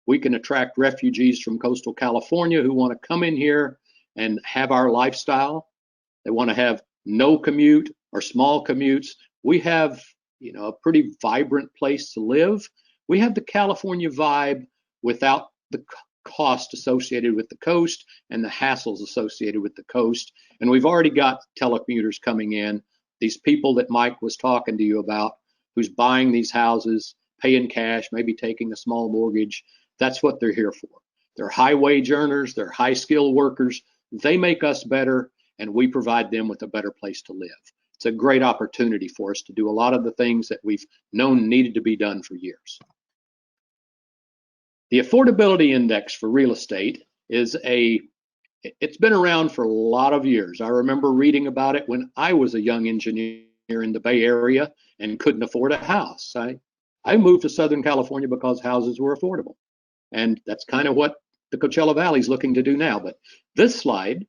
we can attract refugees from coastal California who want to come in here and have our lifestyle. They want to have no commute or small commutes. We have, you know, a pretty vibrant place to live. We have the California vibe without the cost associated with the coast and the hassles associated with the coast. And we've already got telecommuters coming in, these people that Mike was talking to you about, who's buying these houses, paying cash, maybe taking a small mortgage. That's what they're here for. They're high wage earners, they're high skilled workers. They make us better, and we provide them with a better place to live. It's a great opportunity for us to do a lot of the things that we've known needed to be done for years. The affordability index for real estate is it's been around for a lot of years. I remember reading about it when I was a young engineer in the Bay Area and couldn't afford a house. I moved to Southern California because houses were affordable. And that's kind of what the Coachella Valley is looking to do now. But this slide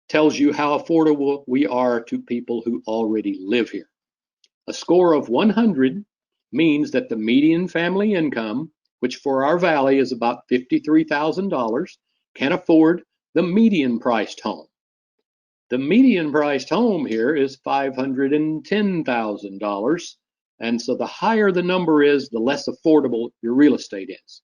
tells you how affordable we are to people who already live here. A score of 100 means that the median family income, which for our valley is about $53,000, can afford the median priced home. The median priced home here is $510,000. And so the higher the number is, the less affordable your real estate is.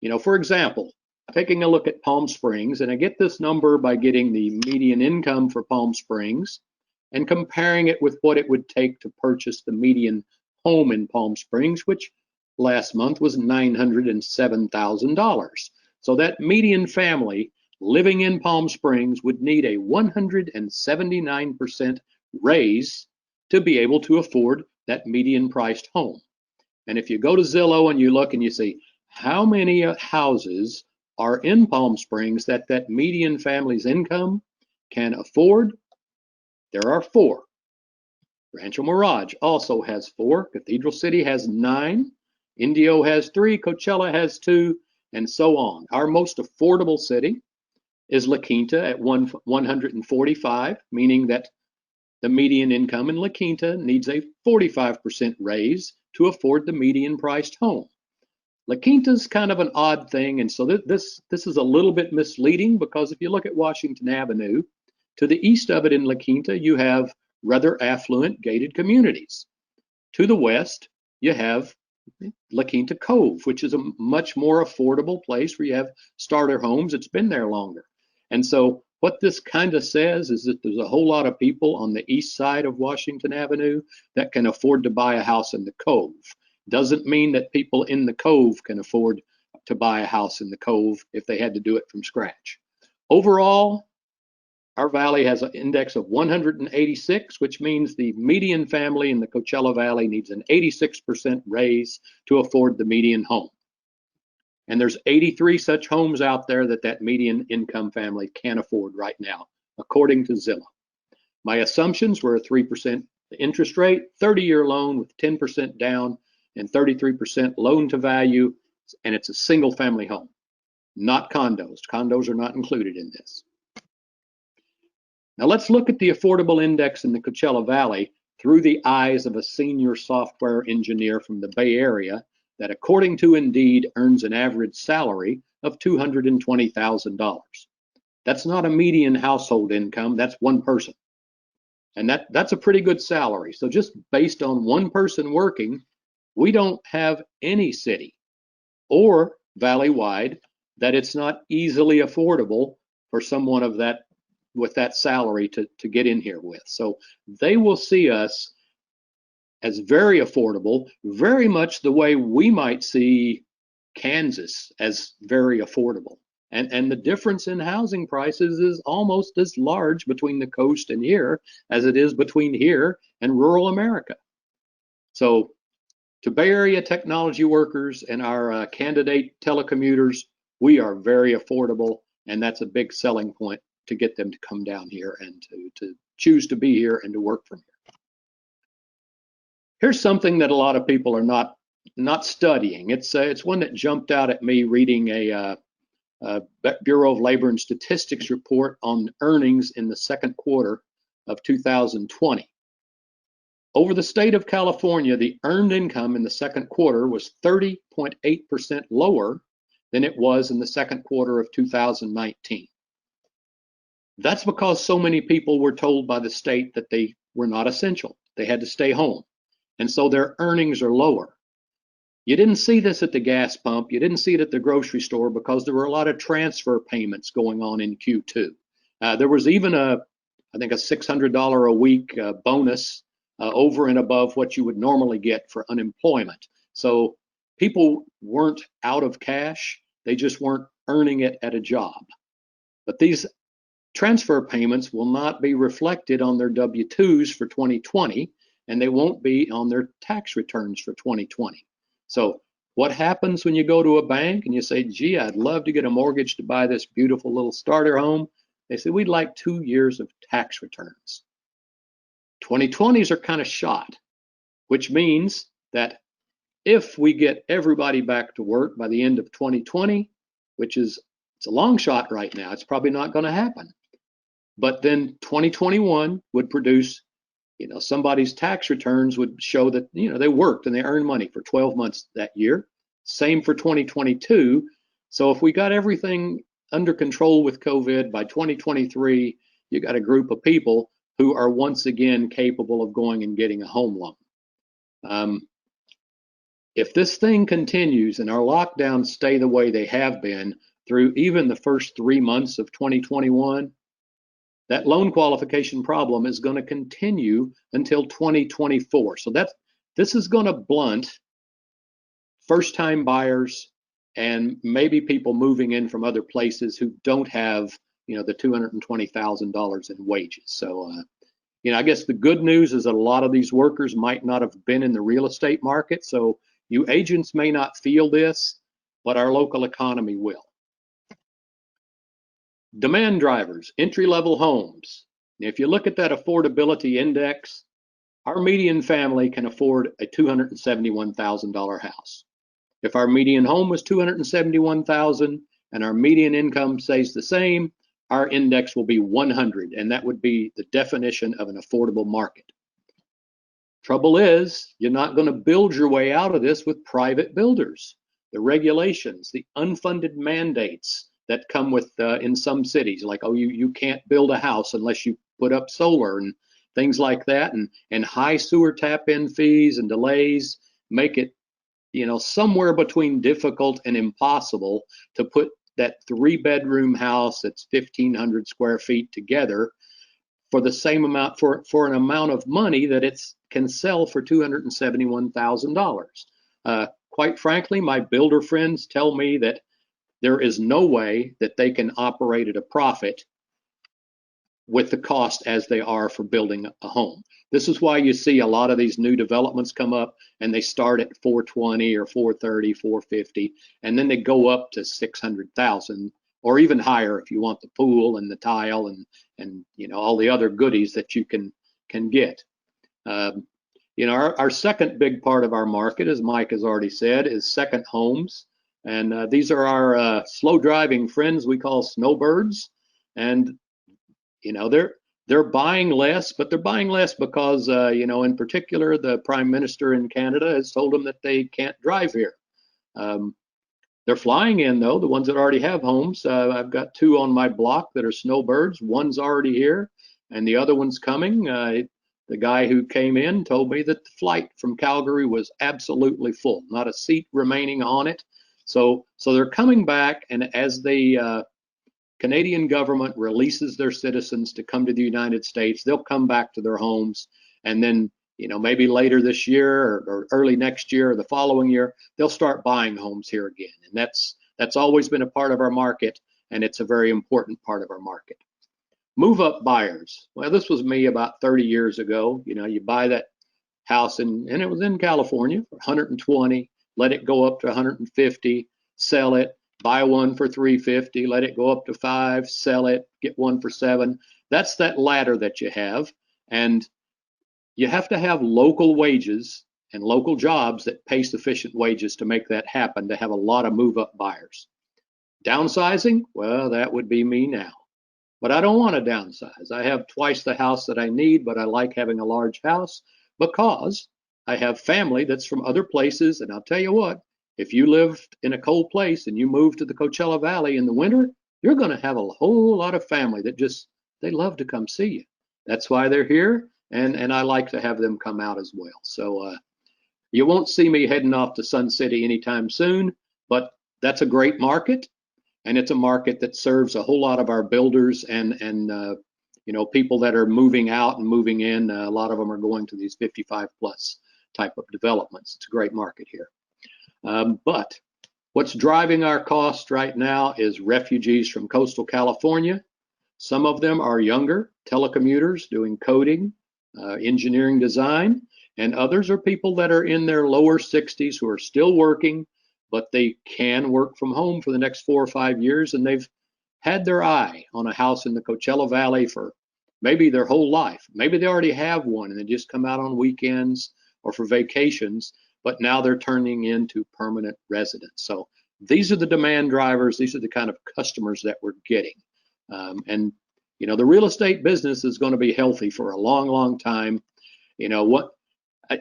You know, for example, taking a look at Palm Springs, and I get this number by getting the median income for Palm Springs and comparing it with what it would take to purchase the median home in Palm Springs, which last month was $907,000. So that median family living in Palm Springs would need a 179% raise to be able to afford that median priced home. And if you go to Zillow and you look and you see how many houses are in Palm Springs that median family's income can afford, there are 4. Rancho Mirage also has 4. Cathedral City has 9. Indio has 3. Coachella has 2, and so on. Our most affordable city is La Quinta at 145, meaning that the median income in La Quinta needs a 45% raise to afford the median priced home. La Quinta is kind of an odd thing, and so this is a little bit misleading, because if you look at Washington Avenue, to the east of it in La Quinta, you have rather affluent gated communities. To the west, you have La Quinta Cove, which is a much more affordable place where you have starter homes. It's been there longer. And so what this kind of says is that there's a whole lot of people on the east side of Washington Avenue that can afford to buy a house in the Cove. Doesn't mean that people in the Cove can afford to buy a house in the Cove if they had to do it from scratch. Overall, our valley has an index of 186, which means the median family in the Coachella Valley needs an 86% raise to afford the median home. And there's 83 such homes out there that median income family can't afford right now, according to Zillow. My assumptions were a 3% interest rate, 30-year loan with 10% down, and 33% loan to value, and it's a single family home, not condos. Condos are not included in this. Now let's look at the affordable index in the Coachella Valley through the eyes of a senior software engineer from the Bay Area that, according to Indeed, earns an average salary of $220,000. That's not a median household income, that's one person. And that's a pretty good salary. So just based on one person working, we don't have any city or valley-wide that it's not easily affordable for someone of that with that salary to get in here with. So they will see us as very affordable, very much the way we might see Kansas as very affordable. And the difference in housing prices is almost as large between the coast and here as it is between here and rural America. So to Bay Area technology workers and our candidate telecommuters, we are very affordable, and that's a big selling point to get them to come down here and to choose to be here and to work from here. Here's something that a lot of people are not studying. It's one that jumped out at me reading a Bureau of Labor and Statistics report on earnings in the second quarter of 2020. Over the state of California, the earned income in the second quarter was 30.8% lower than it was in the second quarter of 2019. That's because so many people were told by the state that they were not essential. They had to stay home. And so their earnings are lower. You didn't see this at the gas pump. You didn't see it at the grocery store because there were a lot of transfer payments going on in Q2. There was even I think a $600 a week bonus over and above what you would normally get for unemployment. So people weren't out of cash. They just weren't earning it at a job. But these transfer payments will not be reflected on their W-2s for 2020, and they won't be on their tax returns for 2020. So what happens when you go to a bank and you say, gee, I'd love to get a mortgage to buy this beautiful little starter home? They say, we'd like 2 years of tax returns. 2020s are kind of shot, which means that if we get everybody back to work by the end of 2020, which is, it's a long shot right now, it's probably not going to happen. But then 2021 would produce, somebody's tax returns would show that, they worked and they earned money for 12 months that year. Same for 2022. So if we got everything under control with COVID by 2023, you got a group of people who are once again capable of going and getting a home loan. If this thing continues and our lockdowns stay the way they have been through even the first 3 months of 2021, that loan qualification problem is going to continue until 2024. So this is going to blunt first-time buyers and maybe people moving in from other places who don't have, the $220,000 in wages. So, I guess the good news is that a lot of these workers might not have been in the real estate market. So you agents may not feel this, but our local economy will. Demand drivers, entry-level homes. If you look at that affordability index, our median family can afford a $271,000 house. If our median home was $271,000 and our median income stays the same, our index will be 100, and that would be the definition of an affordable market. Trouble is, you're not going to build your way out of this with private builders. The regulations, the unfunded mandates that come with in some cities, like, oh, you can't build a house unless you put up solar and things like that, and high sewer tap-in fees and delays make it, somewhere between difficult and impossible to put that 3-bedroom house that's 1,500 square feet together for the same amount, for an amount of money that it can sell for $271,000. Quite frankly, my builder friends tell me that there is no way that they can operate at a profit with the cost as they are for building a home. This is why you see a lot of these new developments come up and they start at 420 or 430, 450, and then they go up to 600,000 or even higher if you want the pool and the tile and all the other goodies that you can get. Our second big part of our market, as Mike has already said, is second homes. And these are our slow driving friends we call snowbirds. And they're buying less, but they're buying less because, in particular, the Prime Minister in Canada has told them that they can't drive here. They're flying in, though, the ones that already have homes. I've got 2 on my block that are snowbirds. One's already here, and the other one's coming. The guy who came in told me that the flight from Calgary was absolutely full, not a seat remaining on it. So they're coming back, and as the Canadian government releases their citizens to come to the United States, they'll come back to their homes, and then maybe later this year or early next year or the following year, they'll start buying homes here again. And that's always been a part of our market, and it's a very important part of our market. Move up buyers. Well, this was me about 30 years ago. You buy that house and it was in California for 120, let it go up to 150, sell it, buy one for 350, let it go up to 5, sell it, get one for 7. That's that ladder that you have. And you have to have local wages and local jobs that pay sufficient wages to make that happen, to have a lot of move up buyers. Downsizing, well, that would be me now. But I don't want to downsize. I have twice the house that I need, but I like having a large house because I have family that's from other places. And I'll tell you what, if you live in a cold place and you move to the Coachella Valley in the winter, you're going to have a whole lot of family that they love to come see you. That's why they're here. And I like to have them come out as well. So you won't see me heading off to Sun City anytime soon, but that's a great market. And it's a market that serves a whole lot of our builders and people that are moving out and moving in. A lot of them are going to these 55 plus type of developments. It's a great market here. But what's driving our cost right now is refugees from coastal California. Some of them are younger telecommuters doing coding, engineering design, and others are people that are in their lower 60s who are still working, but they can work from home for the next 4 or 5 years, and they've had their eye on a house in the Coachella Valley for maybe their whole life. Maybe they already have one and they just come out on weekends or for vacations, but now they're turning into permanent residents. So these are the demand drivers. These are the kind of customers that we're getting. And the real estate business is going to be healthy for a long, long time.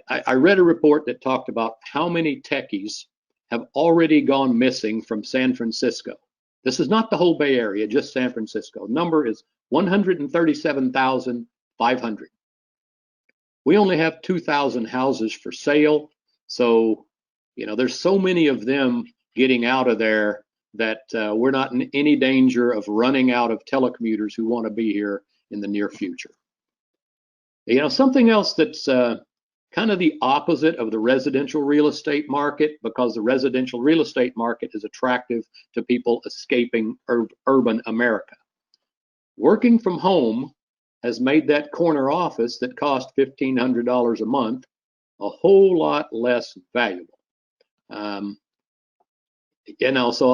I read a report that talked about how many techies have already gone missing from San Francisco. This is not the whole Bay Area, just San Francisco. Number is 137,500. We only have 2,000 houses for sale. So, there's so many of them getting out of there that we're not in any danger of running out of telecommuters who want to be here in the near future. Something else that's kind of the opposite of the residential real estate market, because the residential real estate market is attractive to people escaping urban America. Working from home has made that corner office that cost $1,500 a month a whole lot less valuable. So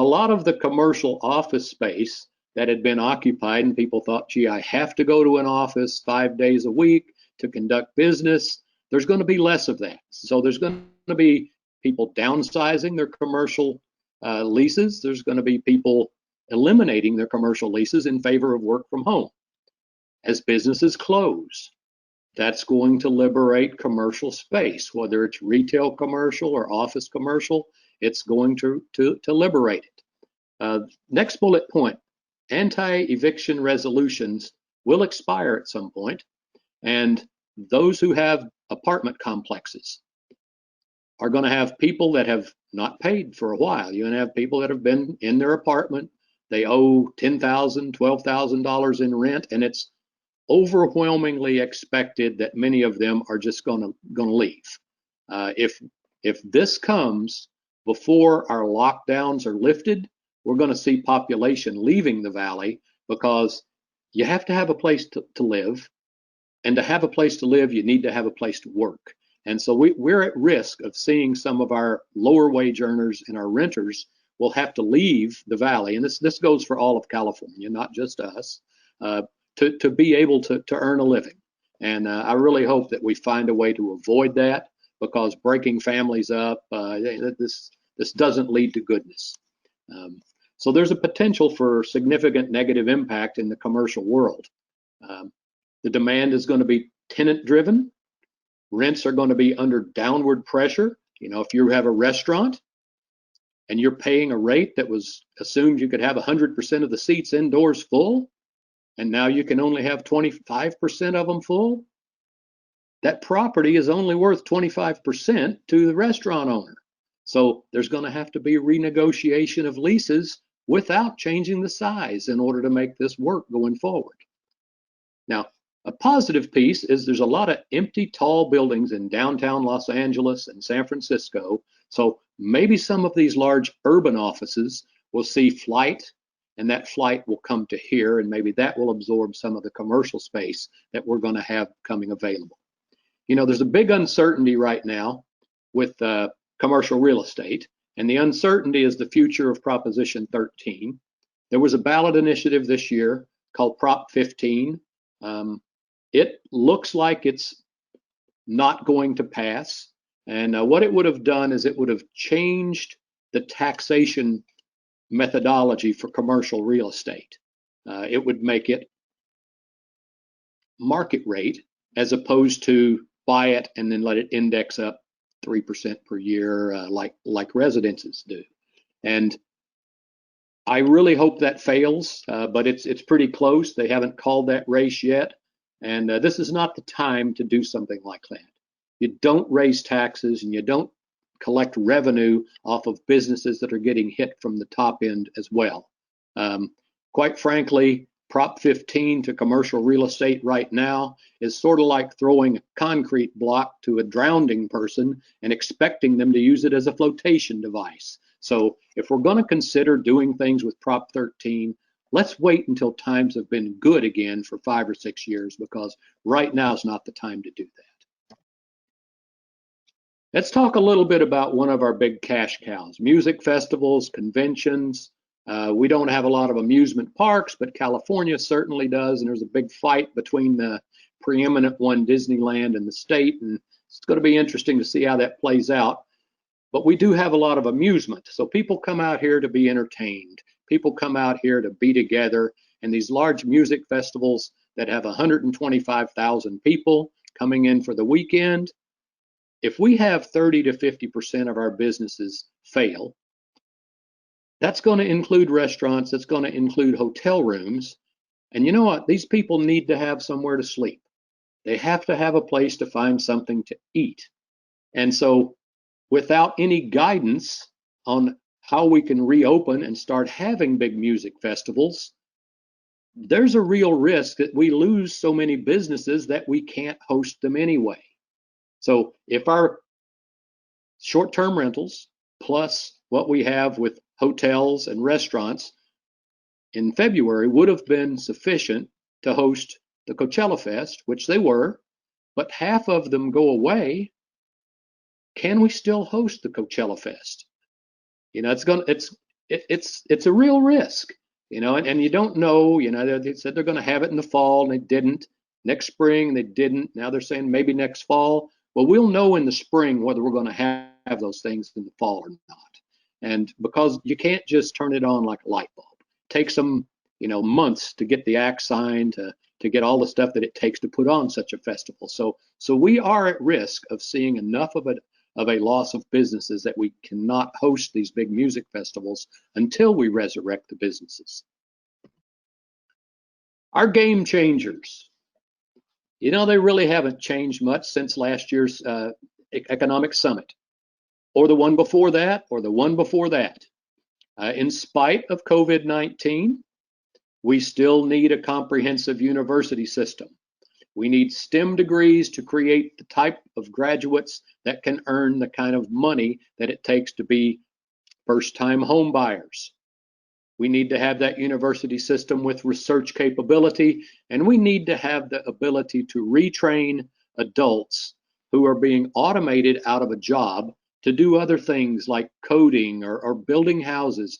a lot of the commercial office space that had been occupied, and people thought, gee, I have to go to an office 5 days a week to conduct business. there's going to be less of that. So there's going to be people downsizing their commercial leases. There's going to be people eliminating their commercial leases in favor of work from home. As businesses close, that's going to liberate commercial space, whether it's retail commercial or office commercial, it's going to liberate it. Next bullet point, anti-eviction resolutions will expire at some point, and those who have apartment complexes are going to have people that have not paid for a while. You're going to have people that have been in their apartment, they owe $10,000, $12,000 in rent, and it's overwhelmingly expected that many of them are just going to leave. If this comes before our lockdowns are lifted, we're going to see population leaving the valley, because you have to have a place to live, and to have a place to live, you need to have a place to work. And so we're at risk of seeing some of our lower wage earners and our renters will have to leave the valley, and this goes for all of California, not just us, to be able to earn a living. And I really hope that we find a way to avoid that, because breaking families up, this doesn't lead to goodness. So there's a potential for significant negative impact in the commercial world. The demand is going to be tenant driven. Rents are going to be under downward pressure. You know, if you have a restaurant and you're paying a rate that was assumed you could have 100% of the seats indoors full, and now you can only have 25% of them full, that property is only worth 25% to the restaurant owner. So there's going to have to be a renegotiation of leases without changing the size in order to make this work going forward. Now, a positive piece is there's a lot of empty, tall buildings in downtown Los Angeles and San Francisco. So maybe some of these large urban offices will see flight, and that flight will come to here, and maybe that will absorb some of the commercial space that we're going to have coming available. You know, there's a big uncertainty right now with commercial real estate, and the uncertainty is the future of Proposition 13. There was a ballot initiative this year called Prop 15. It looks like it's not going to pass, and what it would have done is it would have changed the taxation methodology for commercial real estate. It would make it market rate as opposed to buy it and then let it index up 3% per year like residences do. And I really hope that fails, but it's pretty close. They haven't called that race yet, and this is not the time to do something like that. You don't raise taxes, and you don't collect revenue off of businesses that are getting hit from the top end as well. Quite frankly, Prop 15 to commercial real estate right now is sort of like throwing a concrete block to a drowning person and expecting them to use it as a flotation device. So if we're going to consider doing things with Prop 13, let's wait until times have been good again for 5 or 6 years, because right now is not the time to do that. Let's talk a little bit about one of our big cash cows, music festivals, conventions. We don't have a lot of amusement parks, but California certainly does, and there's a big fight between the preeminent one, Disneyland, and the state, and it's going to be interesting to see how that plays out. But we do have a lot of amusement, so people come out here to be entertained. People come out here to be together, and these large music festivals that have 125,000 people coming in for the weekend, if we have 30 to 50% of our businesses fail, that's going to include restaurants, that's going to include hotel rooms. And you know what? These people need to have somewhere to sleep. They have to have a place to find something to eat. And so without any guidance on how we can reopen and start having big music festivals, there's a real risk that we lose so many businesses that we can't host them anyway. So if our short-term rentals plus what we have with hotels and restaurants in February would have been sufficient to host the Coachella Fest, which they were, but half of them go away, can we still host the Coachella Fest? You know, it's a real risk, you know, and you don't know, you know, they said they're going to have it in the fall and they didn't. Next spring, they didn't. Now they're saying maybe next fall. Well, we'll know in the spring whether we're going to have those things in the fall or not. And because you can't just turn it on like a light bulb, it takes them, months to get the act signed, to get all the stuff that it takes to put on such a festival. So we are at risk of seeing enough of a loss of businesses that we cannot host these big music festivals until we resurrect the businesses. Our game changers, they really haven't changed much since last year's economic summit, or the one before that, or the one before that. In spite of COVID-19, we still need a comprehensive university system. We need STEM degrees to create the type of graduates that can earn the kind of money that it takes to be first-time home buyers. We need to have that university system with research capability, and we need to have the ability to retrain adults who are being automated out of a job to do other things like coding or building houses,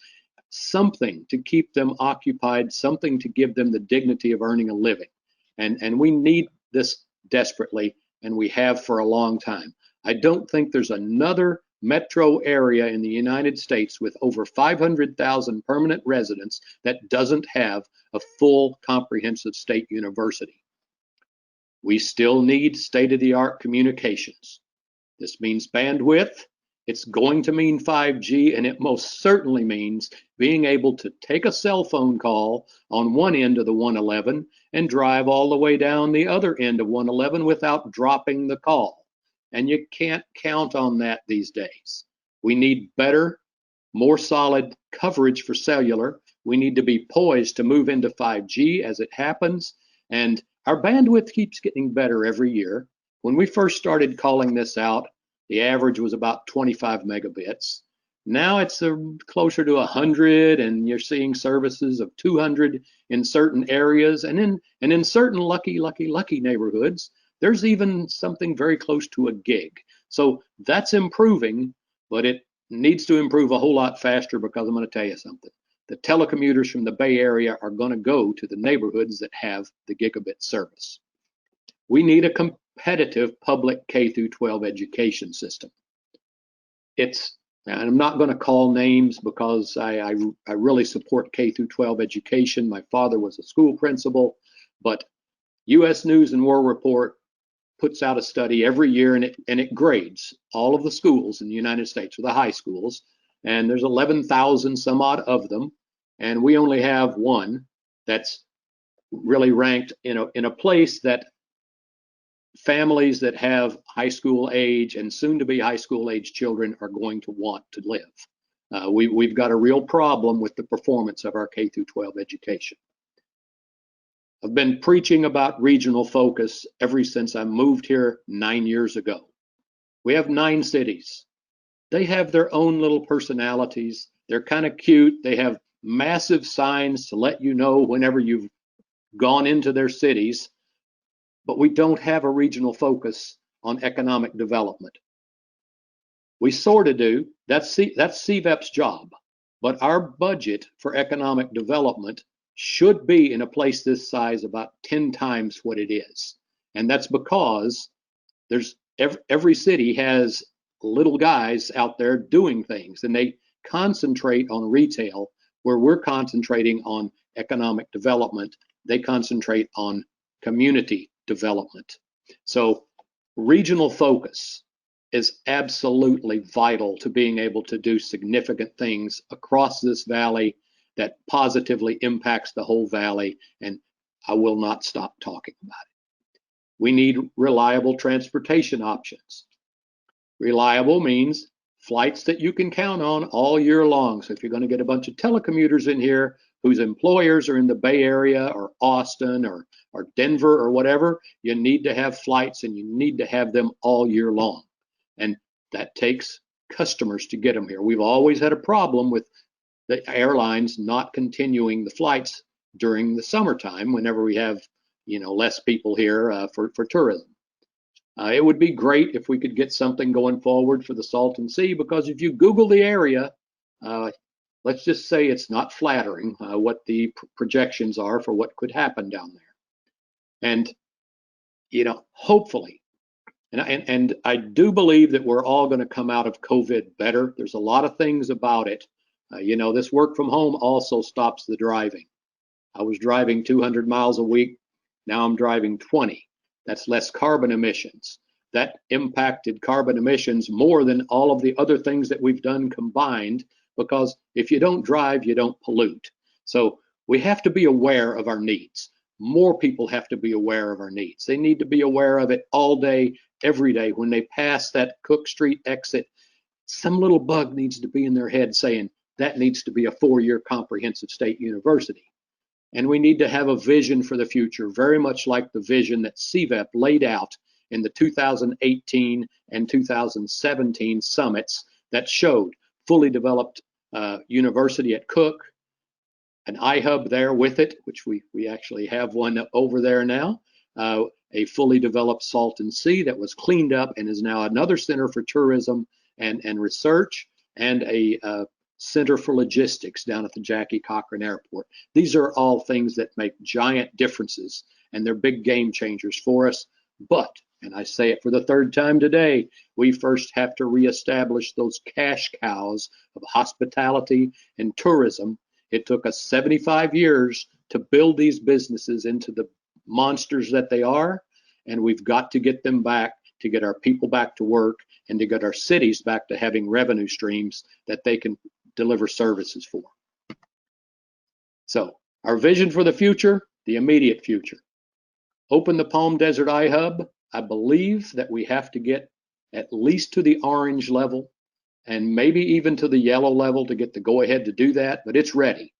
something to keep them occupied, something to give them the dignity of earning a living. And we need this desperately, and we have for a long time. I don't think there's another metro area in the United States with over 500,000 permanent residents that doesn't have a full comprehensive state university. We still need state-of-the-art communications. This means bandwidth. It's going to mean 5G, and it most certainly means being able to take a cell phone call on one end of the 111 and drive all the way down the other end of 111 without dropping the call. And you can't count on that these days. We need better, more solid coverage for cellular. We need to be poised to move into 5G as it happens. And our bandwidth keeps getting better every year. When we first started calling this out, the average was about 25 megabits. Now it's closer to 100, and you're seeing services of 200 in certain areas, and in certain lucky neighborhoods, there's even something very close to a gig. So that's improving, but it needs to improve a whole lot faster, because I'm going to tell you something. The telecommuters from the Bay Area are going to go to the neighborhoods that have the gigabit service. We need a competitive public K through 12 education system. And I'm not going to call names because I really support K through 12 education. My father was a school principal, but U.S. News and World Report puts out a study every year, and it grades all of the schools in the United States, or the high schools, and there's 11,000 some odd of them, and we only have one that's really ranked in a place that families that have high school age and soon to be high school age children are going to want to live. We've got a real problem with the performance of our K through 12 education. I've been preaching about regional focus ever since I moved here 9 years ago. We have 9 cities. They have their own little personalities. They're kind of cute. They have massive signs to let you know whenever you've gone into their cities, but we don't have a regional focus on economic development. We sort of do. That's CVEP's job, but our budget for economic development should be, in a place this size, about 10 times what it is. And that's because there's every city has little guys out there doing things, and they concentrate on retail where we're concentrating on economic development. They concentrate on community development. So regional focus is absolutely vital to being able to do significant things across this valley that positively impacts the whole valley, and I will not stop talking about it. We need reliable transportation options. Reliable means flights that you can count on all year long. So if you're going to get a bunch of telecommuters in here whose employers are in the Bay Area or Austin or Denver or whatever, you need to have flights, and you need to have them all year long. And that takes customers to get them here. We've always had a problem with the airlines not continuing the flights during the summertime whenever we have, less people here for tourism. It would be great if we could get something going forward for the Salton Sea, because if you Google the area, let's just say it's not flattering what the projections are for what could happen down there. And, hopefully, And I do believe that we're all going to come out of COVID better. There's a lot of things about it. You know, this work from home also stops the driving. I was driving 200 miles a week. Now I'm driving 20. That's less carbon emissions. That impacted carbon emissions more than all of the other things that we've done combined, because if you don't drive, you don't pollute. So we have to be aware of our needs. More people have to be aware of our needs. They need to be aware of it all day, every day. When they pass that Cook Street exit, some little bug needs to be in their head saying that needs to be a 4-year comprehensive state university. And we need to have a vision for the future, very much like the vision that CVEP laid out in the 2018 and 2017 summits that showed fully developed university at Cook, an iHub there with it, which we actually have one over there now, a fully developed Salton Sea that was cleaned up and is now another center for tourism and research, and a Center for Logistics down at the Jackie Cochran Airport. These are all things that make giant differences, and they're big game changers for us. But, and I say it for the third time today, we first have to reestablish those cash cows of hospitality and tourism. It took us 75 years to build these businesses into the monsters that they are, and we've got to get them back, to get our people back to work, and to get our cities back to having revenue streams that they can deliver services for. So our vision for the future, the immediate future. Open the Palm Desert iHub. I believe that we have to get at least to the orange level and maybe even to the yellow level to get the go ahead to do that, but it's ready.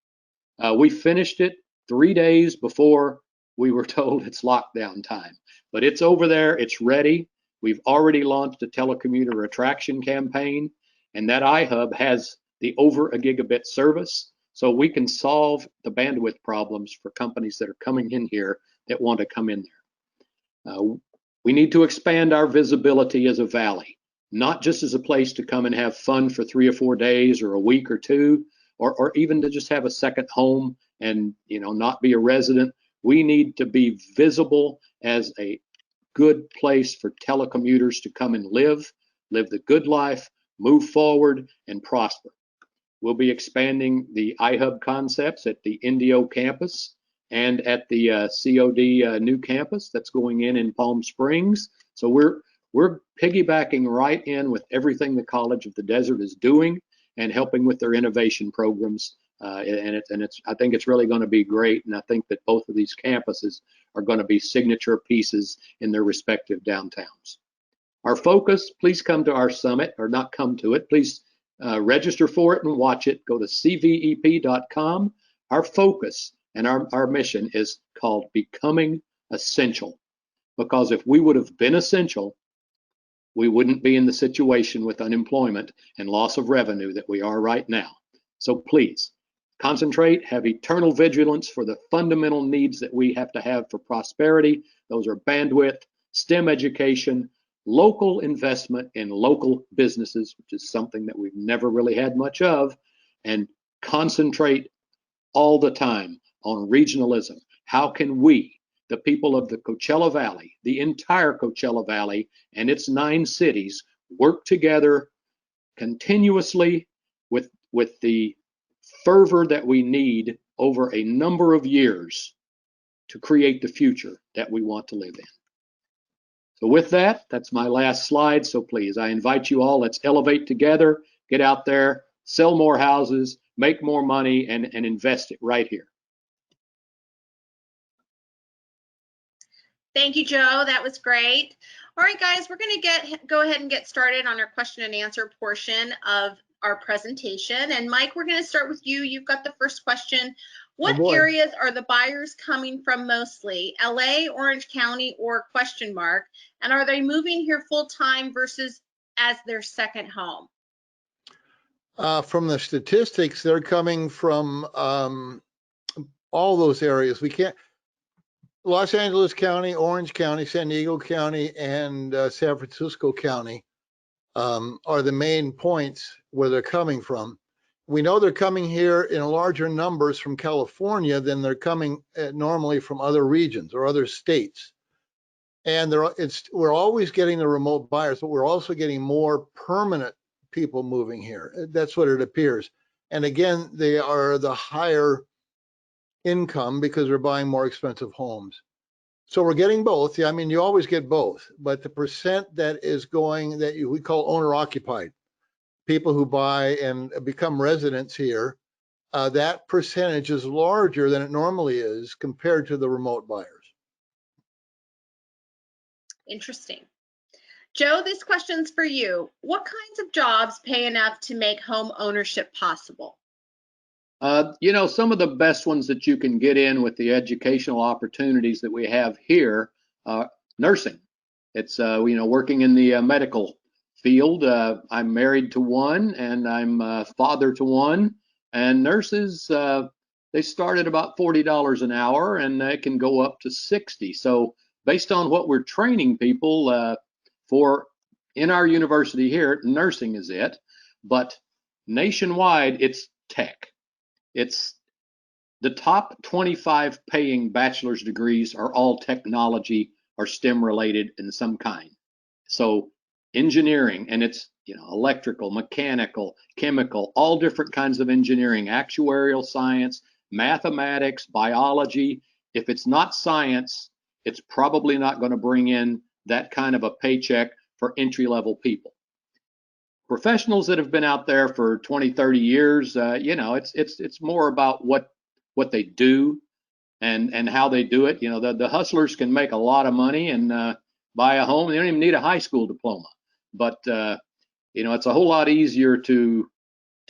We finished it 3 days before we were told it's lockdown time, but it's over there, it's ready. We've already launched a telecommuter attraction campaign, and that iHub has the over a gigabit service, so we can solve the bandwidth problems for companies that are coming in here that want to come in there. We need to expand our visibility as a valley, not just as a place to come and have fun for 3 or 4 days or a week or two, or even to just have a second home and, you know, not be a resident. We need to be visible as a good place for telecommuters to come and live the good life, move forward, and prosper. We'll be expanding the iHub concepts at the Indio campus and at the COD new campus that's going in Palm Springs. So we're piggybacking right in with everything the College of the Desert is doing and helping with their innovation programs. I think it's really going to be great. And I think that both of these campuses are going to be signature pieces in their respective downtowns. Our focus, please come to our summit, or not come to it, please register for it and watch it. Go to cvep.com. Our focus and our mission is called Becoming Essential, because if we would have been essential, we wouldn't be in the situation with unemployment and loss of revenue that we are right now. So please concentrate, have eternal vigilance for the fundamental needs that we have to have for prosperity. Those are bandwidth, STEM education, local investment in local businesses, which is something that we've never really had much of, and concentrate all the time on regionalism. How can we, the people of the Coachella Valley, the entire Coachella Valley and its 9 cities, work together continuously with the fervor that we need over a number of years to create the future that we want to live in. So with that, that's my last slide. So please, I invite you all, let's elevate together, get out there, sell more houses, make more money, and invest it right here. Thank you, Joe. That was great. All right, guys, we're going to go ahead and get started on our question and answer portion of our presentation. And Mike, we're going to start with you. You've got the first question. What areas are the buyers coming from mostly? LA, Orange County, or question mark? And are they moving here full time versus as their second home? From the statistics, they're coming from all those areas. We can't. Los Angeles County, Orange County, San Diego County, and San Francisco County are the main points where they're coming from. We know they're coming here in larger numbers from California than they're coming normally from other regions or other states. And we're always getting the remote buyers, but we're also getting more permanent people moving here. That's what it appears. And again, they are the higher income because they're buying more expensive homes. So we're getting both. Yeah, I mean, you always get both, but the percent that is going that we call owner occupied, people who buy and become residents here, that percentage is larger than it normally is compared to the remote buyers. Interesting. Joe, this question's for you. What kinds of jobs pay enough to make home ownership possible? Some of the best ones that you can get in with the educational opportunities that we have here, nursing. It's, working in the medical field. I'm married to one and I'm father to one. And nurses, they start at about $40 an hour and they can go up to 60. So based on what we're training people for in our university here, nursing is it. But nationwide, it's tech. It's the top 25 paying bachelor's degrees are all technology or STEM related in some kind. So engineering, and it's electrical, mechanical, chemical, all different kinds of engineering, actuarial science, mathematics, biology. If it's not science, it's probably not going to bring in that kind of a paycheck for entry-level people. Professionals that have been out there for 20, 30 years, it's more about what they do and how they do it. The hustlers can make a lot of money and buy a home. They don't even need a high school diploma. But it's a whole lot easier to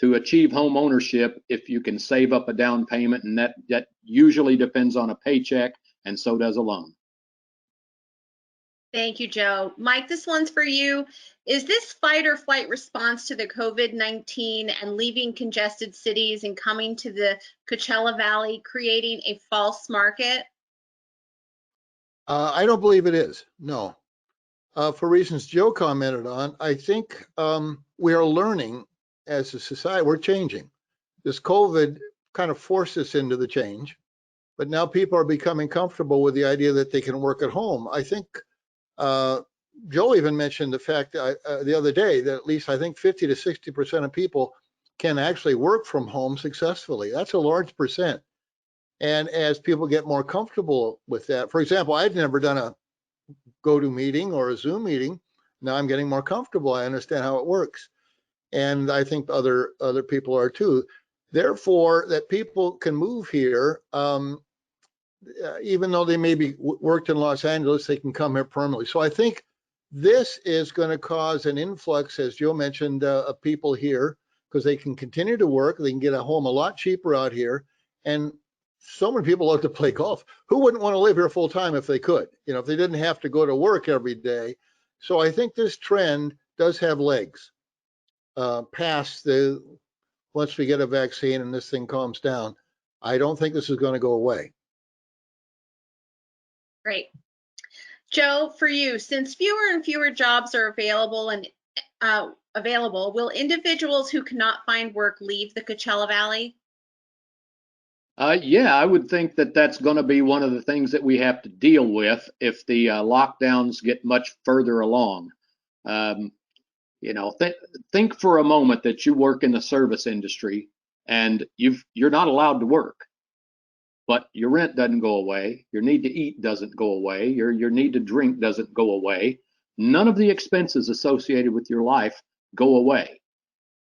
achieve home ownership if you can save up a down payment, and that usually depends on a paycheck, and so does a loan. Thank you, Joe. Mike, this one's for you. Is this fight or flight response to the COVID-19 and leaving congested cities and coming to the Coachella Valley creating a false market? I don't believe it is, no. For reasons Joe commented on, I think we are learning as a society, we're changing. This COVID kind of forced us into the change, but now people are becoming comfortable with the idea that they can work at home. I think Joe even mentioned the fact that, the other day that at least I think 50 to 60% of people can actually work from home successfully. That's a large percent. And as people get more comfortable with that, for example, I'd never done a GoTo meeting or a Zoom meeting. Now I'm getting more comfortable. I understand how it works. And I think other people are too. Therefore, that people can move here, even though they maybe worked in Los Angeles, they can come here permanently. So I think this is going to cause an influx, as Joe mentioned, of people here because they can continue to work. They can get a home a lot cheaper out here. And so many people love to play golf. Who wouldn't want to live here full time if they could, if they didn't have to go to work every day? So I think this trend does have legs past once we get a vaccine and this thing calms down. I don't think this is going to go away. Great. Joe, for you, since fewer and fewer jobs are available, will individuals who cannot find work leave the Coachella Valley? Yeah, I would think that that's going to be one of the things that we have to deal with if the lockdowns get much further along. Think for a moment that you work in the service industry and you're not allowed to work, but your rent doesn't go away, your need to eat doesn't go away, your need to drink doesn't go away. None of the expenses associated with your life go away.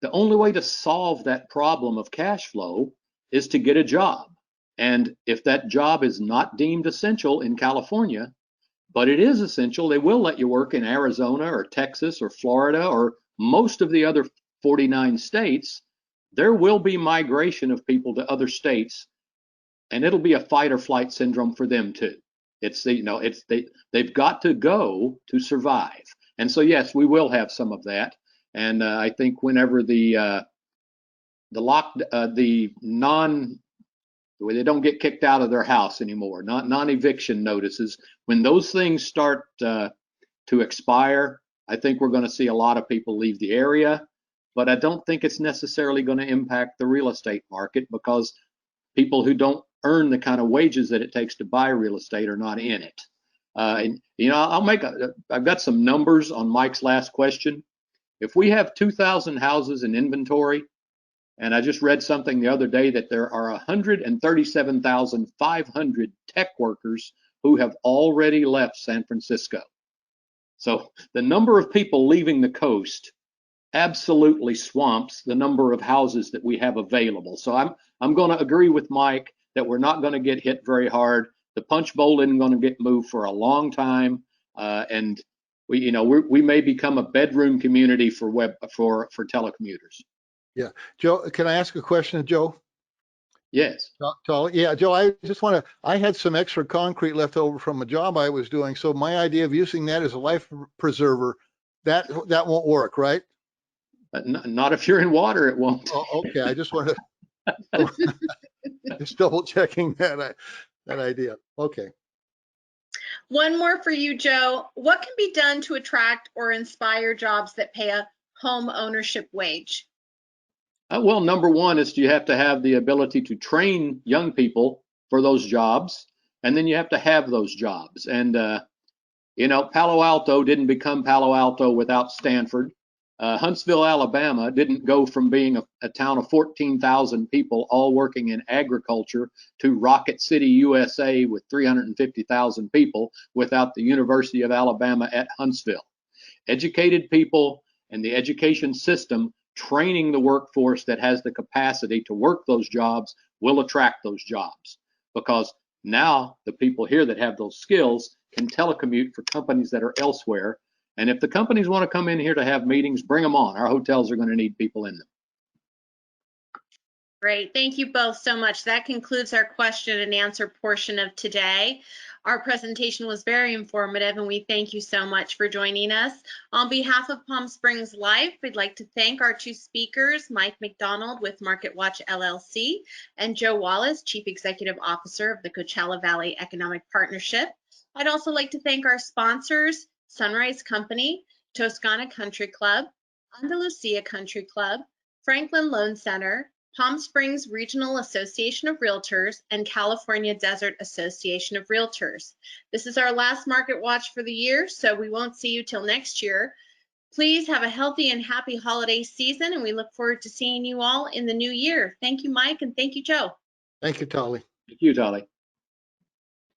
The only way to solve that problem of cash flow is to get a job. And if that job is not deemed essential in California, but it is essential, they will let you work in Arizona or Texas or Florida or most of the other 49 states. There will be migration of people to other states, and it'll be a fight or flight syndrome for them too. They've got to go to survive. And so yes, we will have some of that. And I think whenever they don't get kicked out of their house anymore, non-eviction notices, when those things start to expire, I think we're going to see a lot of people leave the area, but I don't think it's necessarily going to impact the real estate market because people who don't earn the kind of wages that it takes to buy real estate are not in it. And I've got some numbers on Mike's last question. If we have 2,000 houses in inventory, and I just read something the other day that there are 137,500 tech workers who have already left San Francisco. So the number of people leaving the coast absolutely swamps the number of houses that we have available. So I'm going to agree with Mike that we're not going to get hit very hard. The punch bowl isn't going to get moved for a long time, and we may become a bedroom community for telecommuters. Yeah, Joe, can I ask a question of Joe? Yes. Yeah, Joe, I had some extra concrete left over from a job I was doing. So my idea of using that as a life preserver, that won't work, right? Not if you're in water, it won't. Oh, okay. I just wanted to just double checking that idea. Okay. One more for you, Joe. What can be done to attract or inspire jobs that pay a home ownership wage? Well, number one is you have to have the ability to train young people for those jobs, and then you have to have those jobs. And, Palo Alto didn't become Palo Alto without Stanford. Huntsville, Alabama didn't go from being a town of 14,000 people all working in agriculture to Rocket City, USA with 350,000 people without the University of Alabama at Huntsville. Educated people and the education system training the workforce that has the capacity to work those jobs will attract those jobs, because now the people here that have those skills can telecommute for companies that are elsewhere. And if the companies want to come in here to have meetings, bring them on. Our hotels are going to need people in them. Great. Thank you both so much. That concludes our question and answer portion of today. Our presentation was very informative, and we thank you so much for joining us. On behalf of Palm Springs Life, we'd like to thank our two speakers, Mike McDonald with Market Watch LLC and Joe Wallace, Chief Executive Officer of the Coachella Valley Economic Partnership. I'd also like to thank our sponsors, Sunrise Company, Toscana Country Club, Andalusia Country Club, Franklin Loan Center, Palm Springs Regional Association of Realtors, and California Desert Association of Realtors. This is our last Market Watch for the year, so we won't see you till next year. Please have a healthy and happy holiday season, and we look forward to seeing you all in the new year. Thank you, Mike, and thank you, Joe. Thank you, Tolly. Thank you, Tolly.